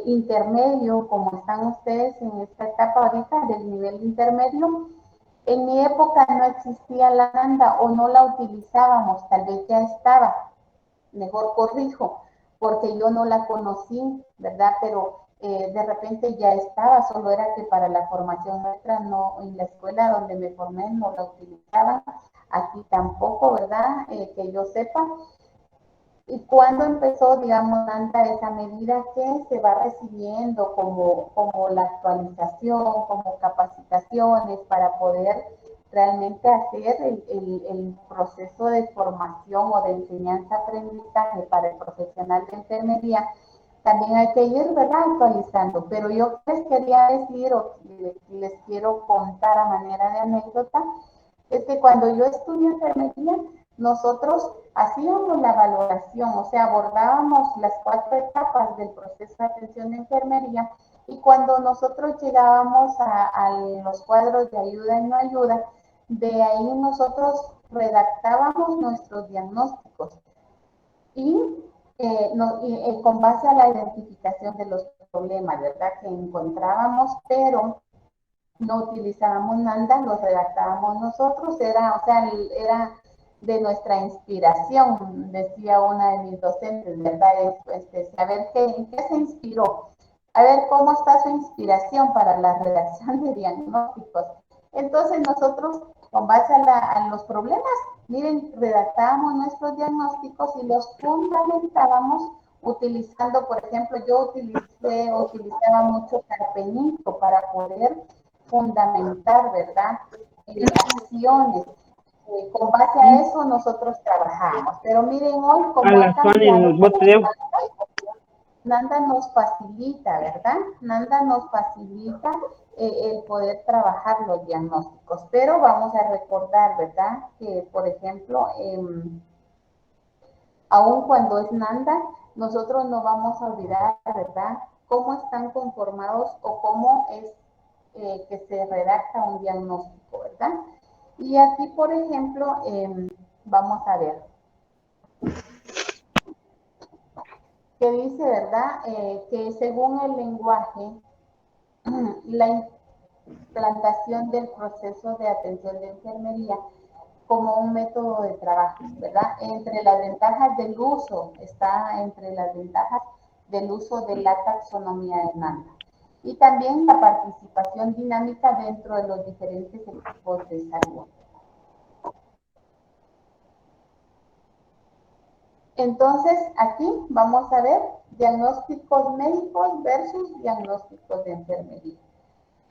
intermedio, como están ustedes en esta etapa ahorita del nivel intermedio, en mi época no existía la Nanda o no la utilizábamos, tal vez ya estaba, mejor corrijo, porque yo no la conocí, ¿verdad? Pero de repente ya estaba, solo era que para la formación nuestra, no, en la escuela donde me formé no la utilizaban, aquí tampoco, ¿verdad? Que yo sepa. ¿Y cuándo empezó, digamos, Nanda, esa medida que se va recibiendo como la actualización, como capacitaciones para poder realmente hacer el proceso de formación o de enseñanza-aprendizaje para el profesional de enfermería? También hay que ir, ¿verdad?, actualizando. Pero yo les quería decir, o les quiero contar a manera de anécdota, es que cuando yo estudié enfermería, nosotros hacíamos la valoración, o sea, abordábamos las 4 etapas del proceso de atención de enfermería, Y cuando nosotros llegábamos a los cuadros de ayuda y no ayuda, de ahí nosotros redactábamos nuestros diagnósticos y, con base a la identificación de los problemas, ¿verdad? Que encontrábamos, pero no utilizábamos NANDA, los redactábamos nosotros, era de nuestra inspiración, decía una de mis docentes, ¿verdad? A ver en qué se inspiró, a ver cómo está su inspiración para la redacción de diagnósticos. Entonces nosotros, con base a los problemas, miren, redactábamos nuestros diagnósticos y los fundamentábamos utilizando, por ejemplo, yo utilizaba mucho Carpenito para poder fundamentar, ¿verdad? Acciones. Con base a eso nosotros trabajamos. Pero miren, hoy como ha cambiado, Nanda nos facilita, ¿verdad? Nanda nos facilita el poder trabajar los diagnósticos. Pero vamos a recordar, ¿verdad? Que, por ejemplo, aun cuando es Nanda, nosotros no vamos a olvidar, ¿verdad? Cómo están conformados o cómo es que se redacta un diagnóstico, ¿verdad? Y aquí, por ejemplo, vamos a ver. Que dice, ¿verdad? Que según el lenguaje, la implantación del proceso de atención de enfermería como un método de trabajo, ¿verdad? Entre las ventajas del uso, está entre las ventajas del uso de la taxonomía de Nanda. Y también la participación dinámica dentro de los diferentes equipos de salud. Entonces, aquí vamos a ver diagnósticos médicos versus diagnósticos de enfermería,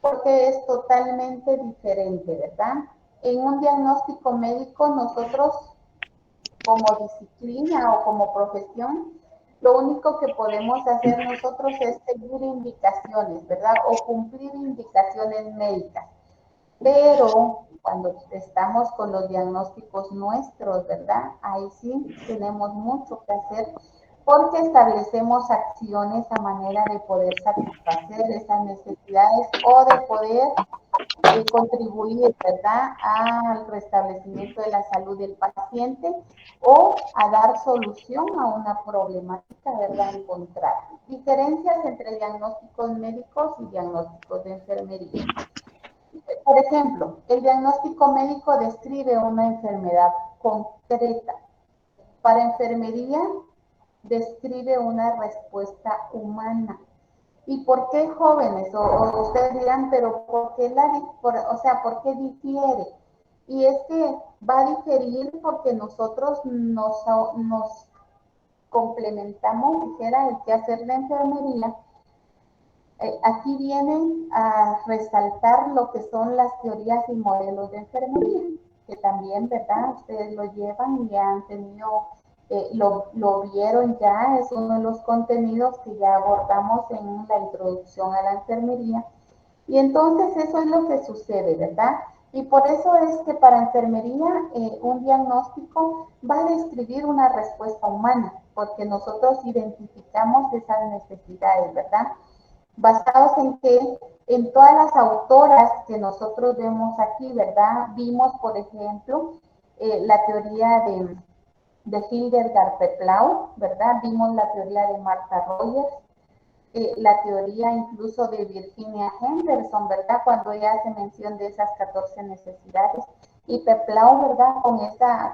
porque es totalmente diferente, ¿verdad? En un diagnóstico médico nosotros, como disciplina o como profesión, lo único que podemos hacer nosotros es seguir indicaciones, ¿verdad? O cumplir indicaciones médicas. Pero cuando estamos con los diagnósticos nuestros, ¿verdad? Ahí sí tenemos mucho que hacer porque establecemos acciones a manera de poder satisfacer esas necesidades o de poder contribuir, ¿verdad? Al restablecimiento de la salud del paciente o a dar solución a una problemática, ¿verdad? Encontrada. Diferencias entre diagnósticos médicos y diagnósticos de enfermería. Por ejemplo, el diagnóstico médico describe una enfermedad concreta. Para enfermería, describe una respuesta humana. ¿Y por qué jóvenes? O ustedes dirán, pero ¿por qué ¿por qué difiere? Y es que va a diferir porque nosotros nos complementamos, dijera, el quehacer de enfermería. Aquí vienen a resaltar lo que son las teorías y modelos de enfermería, que también, ¿verdad? Ustedes lo llevan y ya han tenido, lo vieron ya, es uno de los contenidos que ya abordamos en la introducción a la enfermería. Y entonces eso es lo que sucede, ¿verdad? Y por eso es que para enfermería un diagnóstico va a describir una respuesta humana, porque nosotros identificamos esas necesidades, ¿verdad? Basados en que en todas las autoras que nosotros vemos aquí, ¿verdad? Vimos, por ejemplo, la teoría de Hildegard Peplau, ¿verdad? Vimos la teoría de Martha Rogers, la teoría incluso de Virginia Henderson, ¿verdad? Cuando ella hace mención de esas 14 necesidades. Y Peplau, ¿verdad?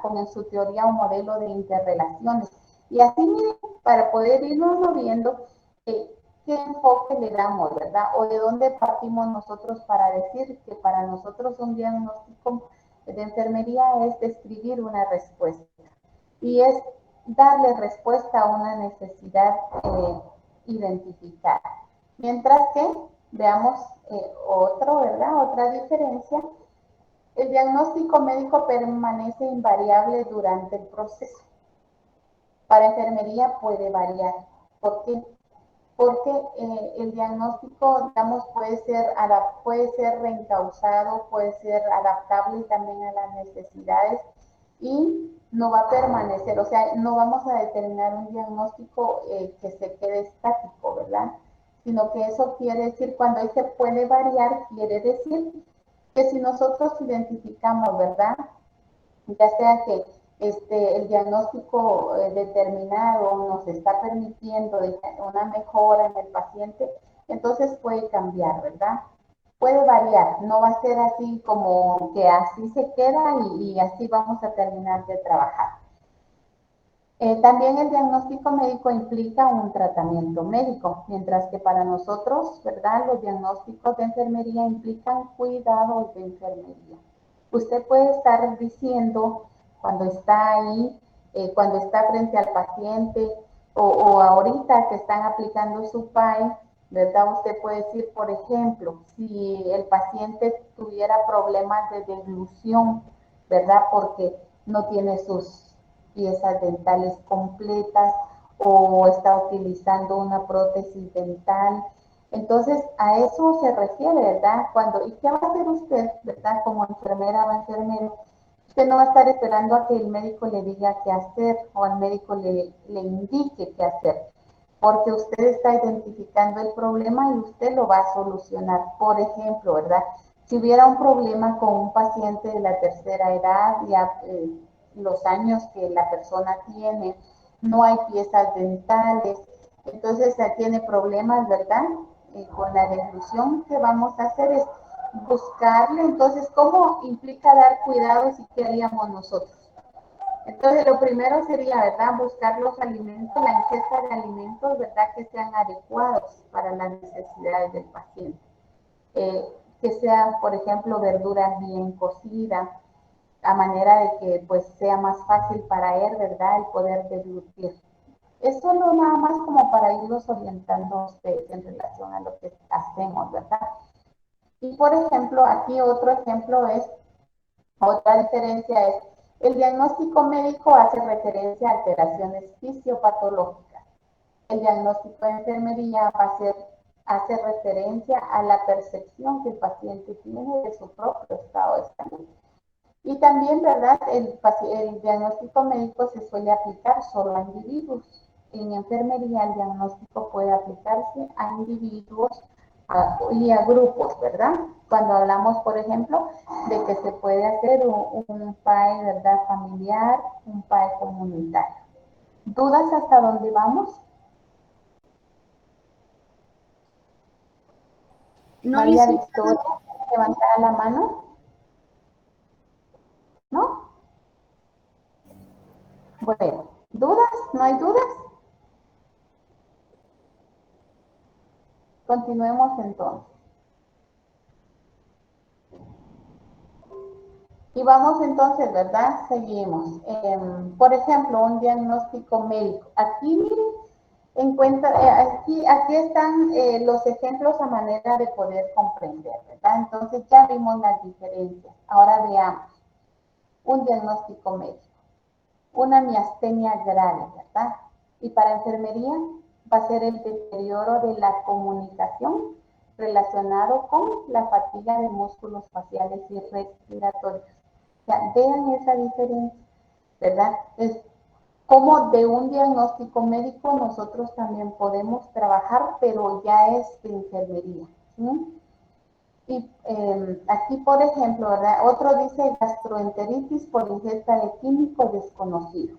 Con su teoría o modelo de interrelaciones. Y así, miren, para poder irnos viendo qué enfoque le damos, ¿verdad? O de dónde partimos nosotros para decir que para nosotros un diagnóstico de enfermería es describir una respuesta. Y es darle respuesta a una necesidad identificada. Mientras que, veamos otra diferencia, el diagnóstico médico permanece invariable durante el proceso. Para enfermería puede variar. ¿Por qué? Porque el diagnóstico, digamos, puede ser reencauzado, puede ser adaptable también a las necesidades y no va a permanecer, o sea, no vamos a determinar un diagnóstico que se quede estático, ¿verdad? sino que eso quiere decir, cuando dice puede variar, quiere decir que si nosotros identificamos, ¿verdad? Ya sea que el diagnóstico determinado nos está permitiendo una mejora en el paciente, entonces puede cambiar, ¿verdad? Puede variar, no va a ser así como que así se queda y así vamos a terminar de trabajar. También el diagnóstico médico implica un tratamiento médico, mientras que para nosotros, ¿verdad? Los diagnósticos de enfermería implican cuidados de enfermería. Usted puede estar diciendo cuando está ahí, cuando está frente al paciente o ahorita que están aplicando su PAE, ¿verdad? Usted puede decir, por ejemplo, si el paciente tuviera problemas de deglución, ¿verdad? Porque no tiene sus piezas dentales completas o está utilizando una prótesis dental. Entonces, a eso se refiere, ¿verdad? ¿Y qué va a hacer usted, verdad? Como enfermera o enfermero, usted no va a estar esperando a que el médico le diga qué hacer o al médico le indique qué hacer, porque usted está identificando el problema y usted lo va a solucionar. Por ejemplo, ¿verdad? Si hubiera un problema con un paciente de la tercera edad, ya los años que la persona tiene, no hay piezas dentales, entonces tiene problemas, ¿verdad? Con la deglución, ¿qué vamos a hacer? Es buscarle, entonces, ¿cómo implica dar cuidados y qué haríamos nosotros? Entonces, lo primero sería, ¿verdad? Buscar los alimentos, la ingesta de alimentos, ¿verdad? Que sean adecuados para las necesidades del paciente. Que sean, por ejemplo, verduras bien cocidas, a manera de que pues sea más fácil para él, ¿verdad? El poder deglutir. Es solo nada más como para irlos orientando a ustedes en relación a lo que hacemos, ¿verdad? Y por ejemplo, aquí otro ejemplo otra diferencia es, el diagnóstico médico hace referencia a alteraciones fisiopatológicas. El diagnóstico de enfermería hace referencia a la percepción que el paciente tiene de su propio estado de salud. Y también, ¿verdad? El diagnóstico médico se suele aplicar solo a individuos. En enfermería el diagnóstico puede aplicarse a individuos y a grupos, ¿verdad? Cuando hablamos, por ejemplo, de que se puede hacer un PAE, ¿verdad? Familiar, un PAE comunitario. ¿Dudas hasta dónde vamos? No, María Victoria, levantar la mano. ¿No? Bueno, ¿dudas? ¿No hay dudas? Continuemos entonces. Y vamos entonces, ¿verdad? Seguimos. Por ejemplo, un diagnóstico médico. Aquí, miren, aquí están los ejemplos a manera de poder comprender, ¿verdad? Entonces ya vimos las diferencias. Ahora veamos. Un diagnóstico médico. Una miastenia grave, ¿verdad? Y para enfermería va a ser el deterioro de la comunicación relacionado con la fatiga de músculos faciales y respiratorios. O sea, vean esa diferencia, ¿verdad? Es como de un diagnóstico médico nosotros también podemos trabajar, pero ya es de enfermería, ¿sí? Y aquí, por ejemplo, ¿verdad? Otro dice gastroenteritis por ingesta de químico desconocido.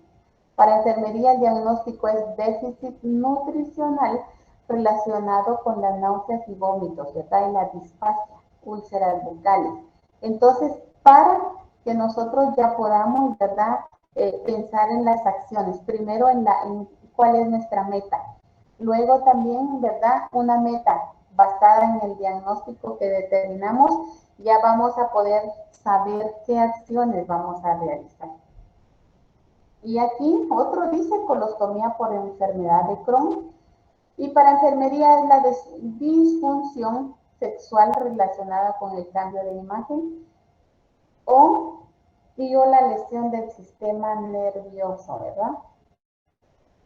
Para enfermería, el diagnóstico es déficit nutricional relacionado con las náuseas y vómitos, ¿verdad? Y la disfagia, úlceras bucales. Entonces, para que nosotros ya podamos, ¿verdad? Pensar en las acciones. Primero en cuál es nuestra meta. Luego también, ¿verdad? Una meta basada en el diagnóstico que determinamos, ya vamos a poder saber qué acciones vamos a realizar. Y aquí otro dice colostomía por enfermedad de Crohn. Y para enfermería es la disfunción sexual relacionada con el cambio de imagen o la lesión del sistema nervioso, ¿verdad?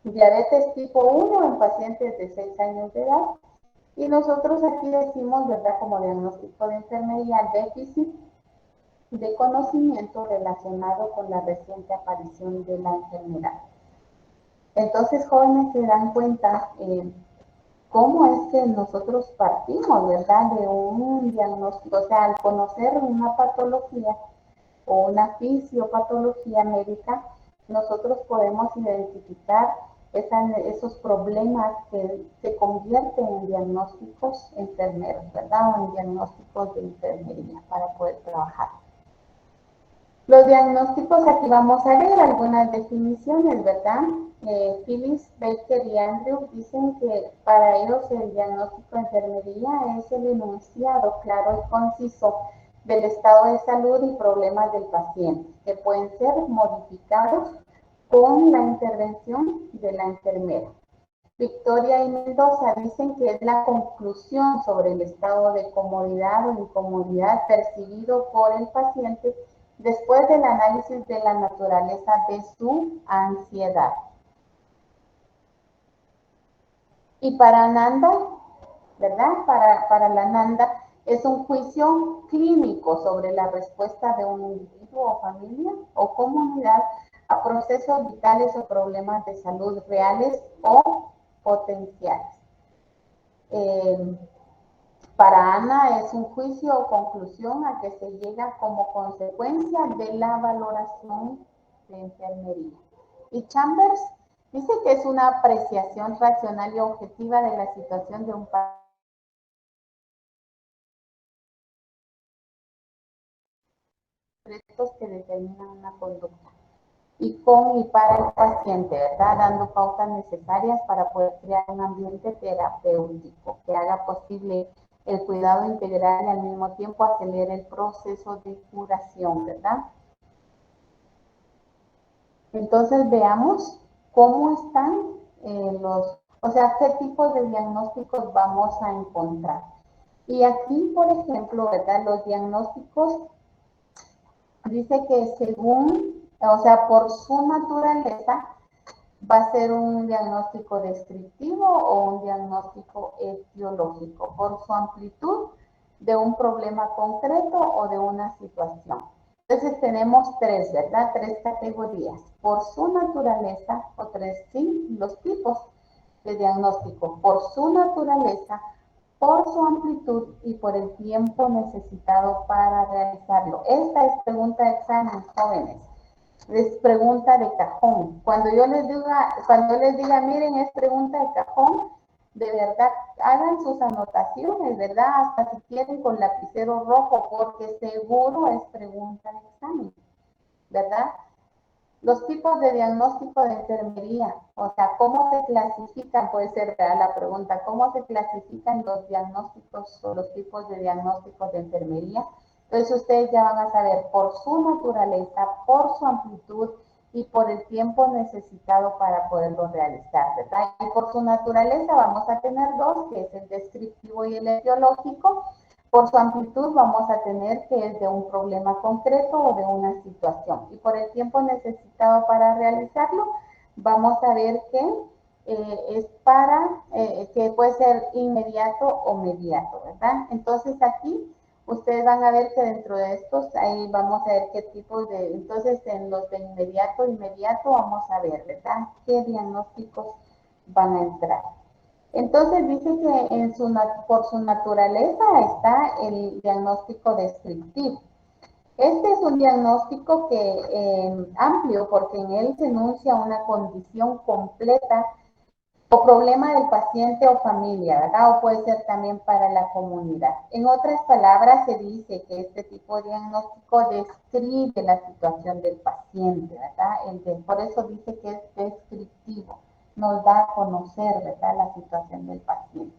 Diabetes tipo 1 en pacientes de 6 años de edad. Y nosotros aquí decimos, ¿verdad? Como diagnóstico de enfermería, déficit de conocimiento relacionado con la reciente aparición de la enfermedad. Entonces, jóvenes, se dan cuenta cómo es que nosotros partimos, ¿verdad? De un diagnóstico, o sea, al conocer una patología o una fisiopatología médica, nosotros podemos identificar esos problemas que se convierten en diagnósticos enfermeros, ¿verdad? O en diagnósticos de enfermería para poder trabajar. Los diagnósticos, aquí vamos a ver algunas definiciones, ¿verdad? Phyllis, Baker y Andrew dicen que para ellos el diagnóstico de enfermería es el enunciado claro y conciso del estado de salud y problemas del paciente, que pueden ser modificados con la intervención de la enfermera. Victoria y Mendoza dicen que es la conclusión sobre el estado de comodidad o incomodidad percibido por el paciente después del análisis de la naturaleza de su ansiedad. Y para Nanda, ¿verdad? Para la Nanda es un juicio clínico sobre la respuesta de un individuo o familia o comunidad a procesos vitales o problemas de salud reales o potenciales. Para Ana es un juicio o conclusión a que se llega como consecuencia de la valoración de enfermería. Y Chambers dice que es una apreciación racional y objetiva de la situación de un paciente. Que determinan una conducta. Y con y para el paciente, ¿verdad? Dando pautas necesarias para poder crear un ambiente terapéutico que haga posible el cuidado integral y al mismo tiempo acelere el proceso de curación, ¿verdad? Entonces veamos cómo están o sea, qué tipos de diagnósticos vamos a encontrar. Y aquí, por ejemplo, ¿verdad? Los diagnósticos dice que según, o sea, por su naturaleza, va a ser un diagnóstico descriptivo o un diagnóstico etiológico, por su amplitud de un problema concreto o de una situación. Entonces tenemos tres, ¿verdad? Tres categorías. Por su naturaleza, o tres, sí, los tipos de diagnóstico. Por su naturaleza, por su amplitud y por el tiempo necesitado para realizarlo. Esta es pregunta de examen, jóvenes. Es pregunta de cajón. Cuando les diga, miren, es pregunta de cajón, de verdad, hagan sus anotaciones, ¿verdad? Hasta si quieren con lapicero rojo, porque seguro es pregunta de examen, ¿verdad? Los tipos de diagnóstico de enfermería, o sea, ¿cómo se clasifican? Puede ser real la pregunta, ¿cómo se clasifican los diagnósticos o los tipos de diagnósticos de enfermería? Entonces ustedes ya van a saber por su naturaleza, por su amplitud y por el tiempo necesitado para poderlo realizar, ¿verdad? Y por su naturaleza vamos a tener dos, que es el descriptivo y el etiológico. Por su amplitud vamos a tener que es de un problema concreto o de una situación. Y por el tiempo necesitado para realizarlo, vamos a ver que es que puede ser inmediato o mediato, ¿verdad? Entonces aquí ustedes van a ver que dentro de estos, ahí vamos a ver qué tipo de, entonces en los de inmediato vamos a ver, ¿verdad? ¿Qué diagnósticos van a entrar? Entonces dice que por su naturaleza está el diagnóstico descriptivo. Este es un diagnóstico amplio porque en él se enuncia una condición completa o problema del paciente o familia, ¿verdad? O puede ser también para la comunidad. En otras palabras, se dice que este tipo de diagnóstico describe la situación del paciente, ¿verdad? Por eso dice que es descriptivo. Nos da a conocer, ¿verdad?, la situación del paciente.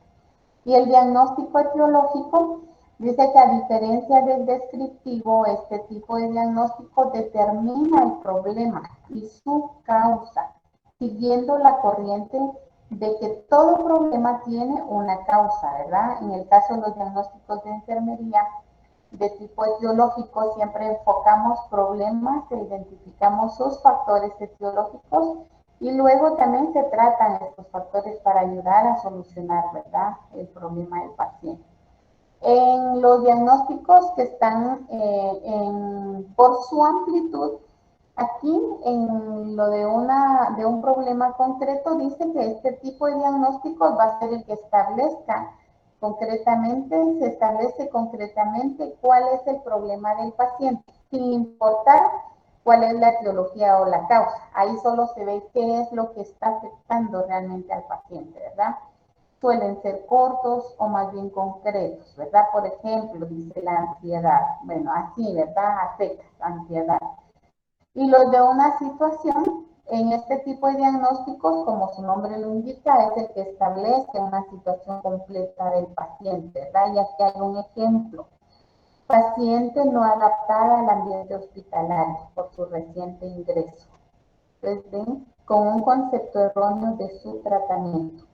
Y el diagnóstico etiológico dice que a diferencia del descriptivo, este tipo de diagnóstico determina el problema y su causa, siguiendo la corriente de que todo problema tiene una causa, ¿verdad? En el caso de los diagnósticos de enfermería de tipo etiológico, siempre enfocamos problemas e identificamos sus factores etiológicos y luego también se tratan estos factores para ayudar a solucionar, ¿verdad?, el problema del paciente. En los diagnósticos que están por su amplitud, Aquí, en lo de un problema concreto, dice que este tipo de diagnósticos va a ser el que se establece concretamente cuál es el problema del paciente, sin importar cuál es la etiología o la causa. Ahí solo se ve qué es lo que está afectando realmente al paciente, ¿verdad? Suelen ser cortos o más bien concretos, ¿verdad? Por ejemplo, dice la ansiedad. Bueno, así, ¿verdad? Afecta la ansiedad. Y los de una situación, en este tipo de diagnósticos, como su nombre lo indica, es el que establece una situación completa del paciente, ¿verdad? Y aquí hay un ejemplo. Paciente no adaptada al ambiente hospitalario por su reciente ingreso. Entonces, ven, con un concepto erróneo de su tratamiento.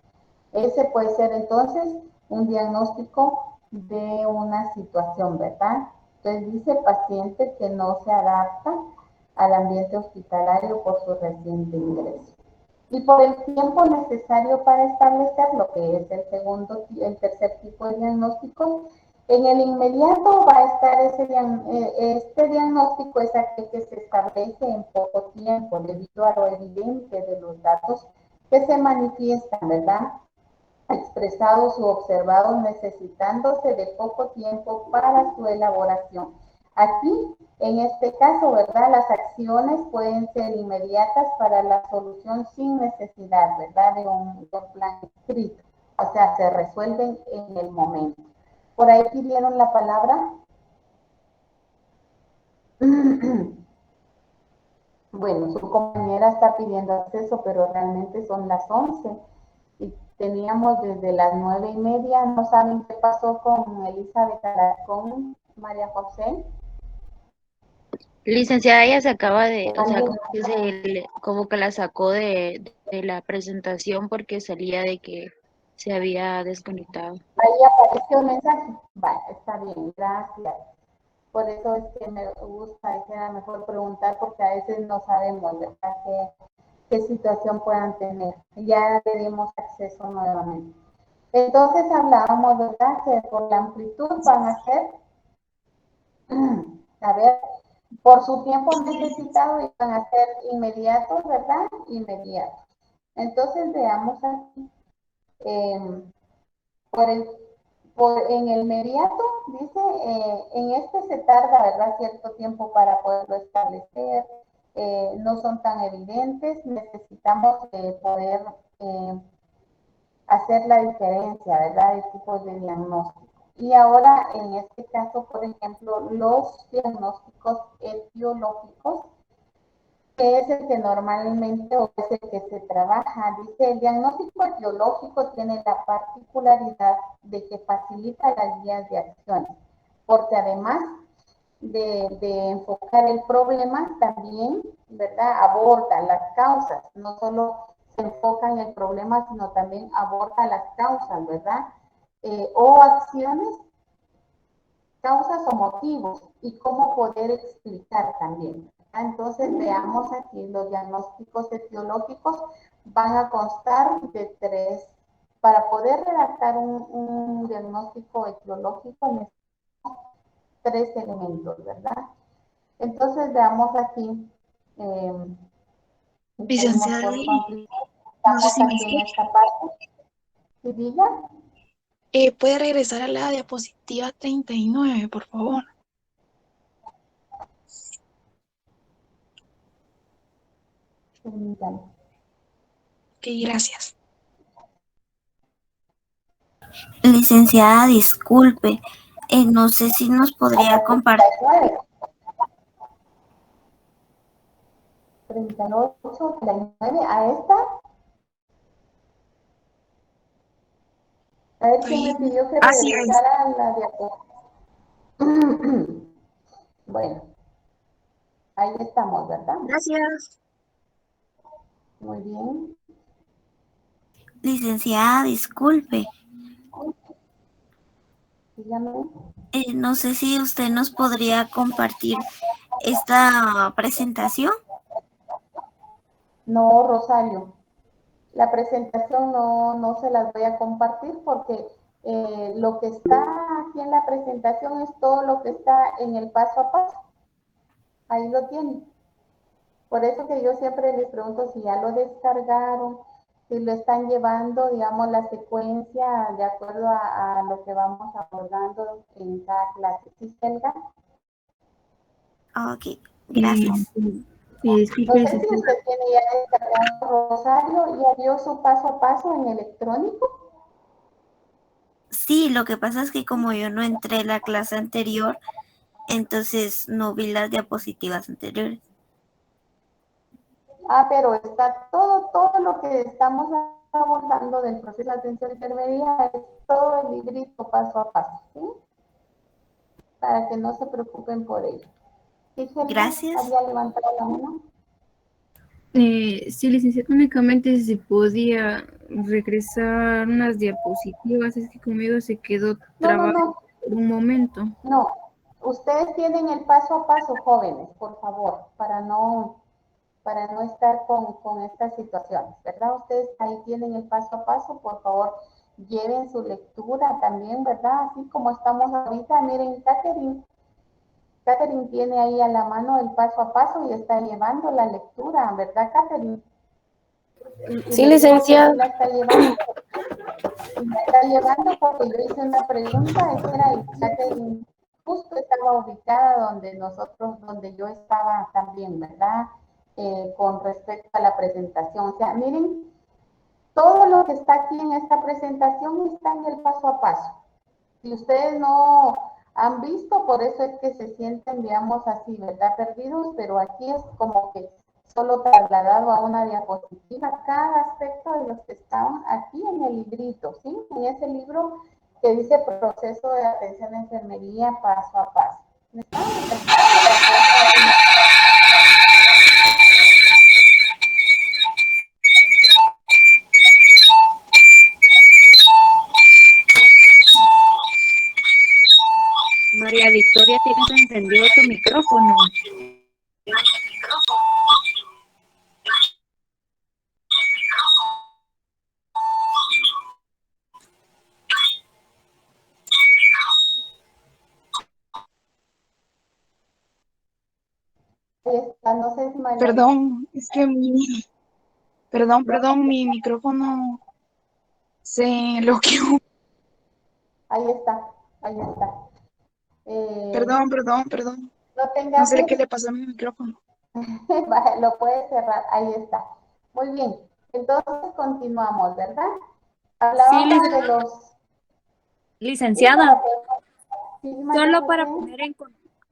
Ese puede ser entonces un diagnóstico de una situación, ¿verdad? Entonces dice paciente que no se adapta al ambiente hospitalario por su reciente ingreso. Y por el tiempo necesario para establecer lo que es el tercer tipo de diagnóstico, en el inmediato va a estar este diagnóstico es aquel que se establece en poco tiempo debido a lo evidente de los datos que se manifiestan, ¿verdad? Expresados u observados necesitándose de poco tiempo para su elaboración. Aquí, en este caso, ¿verdad? Las acciones pueden ser inmediatas para la solución sin necesidad, ¿verdad? De un plan escrito. O sea, se resuelven en el momento. Por ahí pidieron la palabra. Bueno, su compañera está pidiendo acceso, pero realmente son las 11. Y teníamos desde las 9:30, no saben qué pasó con Elizabeth Alarcón, María José. Licenciada, ella se acaba de, o sea, como que la sacó de la presentación porque salía de que se había desconectado. Ahí apareció un mensaje. Vale, está bien, gracias. Por eso es que me gusta, es que era mejor preguntar porque a veces no sabemos, ¿verdad? Qué situación puedan tener. Ya le dimos acceso nuevamente. Entonces hablábamos, ¿verdad? Que por la amplitud van a ser, a ver, por su tiempo necesitado y van a ser inmediatos, ¿verdad? Inmediatos. Entonces veamos aquí. En el inmediato, dice, en este se tarda, ¿verdad? Cierto tiempo para poderlo establecer. No son tan evidentes. Necesitamos poder hacer la diferencia, ¿verdad? De tipos de diagnóstico. Y ahora, en este caso, por ejemplo, los diagnósticos etiológicos, que es el que normalmente o es el que se trabaja. Dice, el diagnóstico etiológico tiene la particularidad de que facilita las guías de acciones, porque además de enfocar el problema, también, ¿verdad? Aborda las causas, no solo se enfoca en el problema, sino también aborda las causas, ¿verdad? O acciones, causas o motivos, y cómo poder explicar también. Entonces, veamos aquí, los diagnósticos etiológicos van a constar de 3. Para poder redactar un diagnóstico etiológico necesitamos 3 elementos, ¿verdad? Entonces, veamos aquí. Licenciada, no sé si me escucha. ¿Sí, diga? ¿Puede regresar a la diapositiva 39, por favor? Permítame. Ok, gracias. Licenciada, disculpe, no sé si nos podría compartir. 38, 39, ¿a esta? A ver quién me pidió que regresara a la diapositiva. Bueno, ahí estamos, ¿verdad? Gracias. Muy bien. Licenciada, disculpe. Dígame. No sé si usted nos podría compartir esta presentación. No, Rosario. La presentación no se las voy a compartir porque lo que está aquí en la presentación es todo lo que está en el paso a paso. Ahí lo tienen. Por eso que yo siempre les pregunto si ya lo descargaron, si lo están llevando, digamos, la secuencia de acuerdo a lo que vamos abordando en cada clase. ¿Sí, Helga? Ok, gracias. No sé si usted tiene ya descargado Rosario, ¿ya vio su paso a paso en electrónico? Sí, lo que pasa es que como yo no entré a la clase anterior, entonces no vi las diapositivas anteriores. Ah, pero está todo lo que estamos abordando del proceso de atención de enfermería, es todo el librito paso a paso, ¿sí? Para que no se preocupen por ello. ¿Sí, Helga? Gracias. ¿Había levantado la mano? Sí, licenciada, únicamente si podía regresar unas diapositivas, es que conmigo se quedó trabado por un momento. No, ustedes tienen el paso a paso, jóvenes, por favor, para no estar con estas situaciones, ¿verdad? Ustedes ahí tienen el paso a paso, por favor, lleven su lectura también, ¿verdad? Así como estamos ahorita, miren, Catherine tiene ahí a la mano el paso a paso y está llevando la lectura, ¿verdad, Catherine? Sí, licenciada. La está llevando. La está llevando porque yo hice una pregunta, esa era y Catherine justo estaba ubicada donde yo estaba también, ¿verdad? Con respecto a la presentación. O sea, miren, todo lo que está aquí en esta presentación está en el paso a paso. Si ustedes no han visto, por eso es que se sienten, digamos así, ¿verdad? Perdidos, pero aquí es como que solo trasladado a una diapositiva cada aspecto de los que estaban aquí en el librito, ¿sí? En ese libro que dice proceso de atención de enfermería paso a paso. María Victoria, tienes encendido tu micrófono. No sé si María... Perdón, es que mi micrófono se bloqueó. Ahí está, ahí está. Perdón. No tenga No sé fe. qué le pasó a mi micrófono. Lo puede cerrar, ahí está. Muy bien, entonces continuamos, ¿verdad? Hablábamos de los... Licenciada, Sí, María solo para José. poner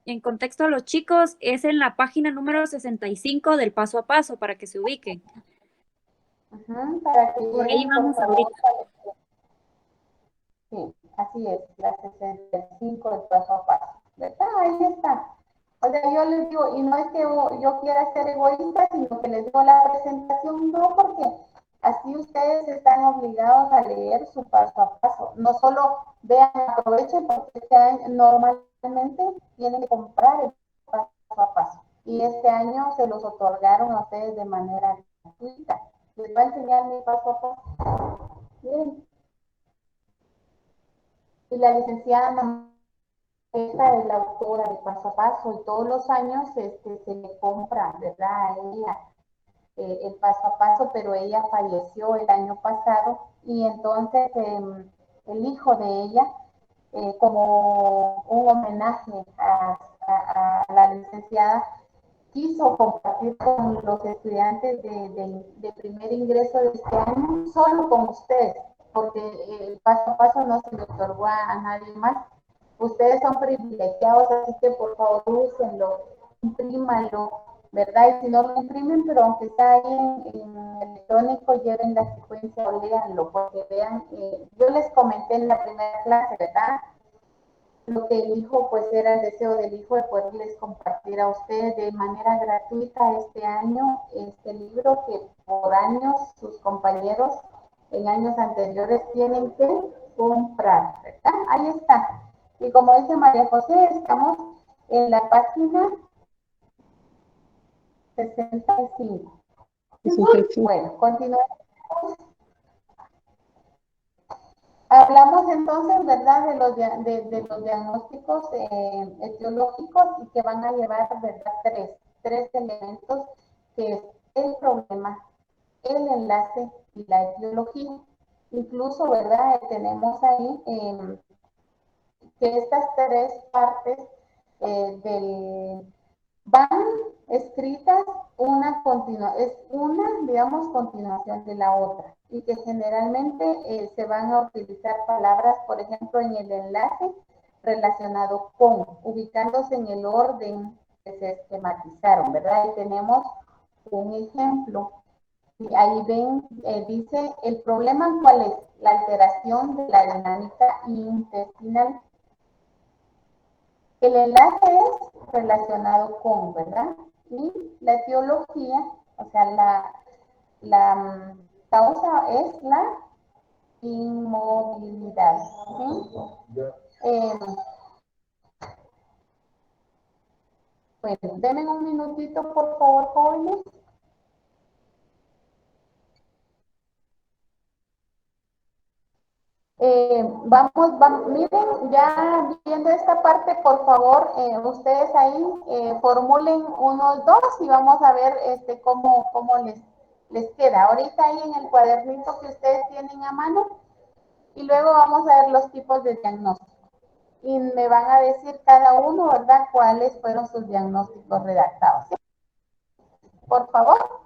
en contexto a los chicos, es en la página número 65 del paso a paso, para que se ubiquen. Para que Por ahí lleguen, vamos por favor. ahorita. Sí, así es, la 65 del paso a paso, ¿verdad? Ahí está. O sea, yo les digo, y no es que yo quiera ser egoísta, sino que les digo la presentación, no, porque así ustedes están obligados a leer su paso a paso. No solo vean, aprovechen, porque normalmente tienen que comprar el paso a paso. Y este año se los otorgaron a ustedes de manera gratuita. Les voy a enseñar mi paso a paso. Miren. Y la licenciada esta es la autora de Paso a Paso y todos los años se le compra, ¿verdad? A ella el Paso a Paso, pero ella falleció el año pasado y entonces el hijo de ella, como un homenaje a la licenciada, quiso compartir con los estudiantes de primer ingreso de este año, solo con ustedes, porque el Paso a Paso no se le otorgó a nadie más. Ustedes son privilegiados, así que por favor úsenlo, imprímanlo, ¿verdad? Y si no lo imprimen, pero aunque está ahí en electrónico, lleven la secuencia o léanlo, porque vean, yo les comenté en la primera clase, ¿verdad? Lo que el hijo, pues era el deseo del hijo de poderles compartir a ustedes de manera gratuita este año, este libro que por años sus compañeros en años anteriores tienen que comprar, ¿verdad? Ahí está. Y como dice María José, estamos en la página 65. Bueno, continuamos. Hablamos entonces, ¿verdad?, de los diagnósticos etiológicos y que van a llevar, ¿verdad?, tres elementos que es el problema, el enlace y la etiología. Incluso, ¿verdad? Tenemos ahí que estas tres partes van escritas es una, digamos, continuación de la otra, y que generalmente se van a utilizar palabras, por ejemplo, en el enlace relacionado con, ubicándose en el orden que se esquematizaron, ¿verdad? Y tenemos un ejemplo. Y ahí ven, dice, el problema cuál es, la alteración de la dinámica intestinal. El enlace es relacionado con, ¿verdad? Y la etiología, o sea, la causa es la inmovilidad, ¿sí? Bueno, denme un minutito, por favor, jóvenes. Miren, ya viendo esta parte, por favor, ustedes ahí formulen unos dos y vamos a ver cómo les queda. Ahorita ahí en el cuadernito que ustedes tienen a mano, y luego vamos a ver los tipos de diagnóstico. Y me van a decir cada uno, ¿verdad?, cuáles fueron sus diagnósticos redactados. ¿Sí? Por favor.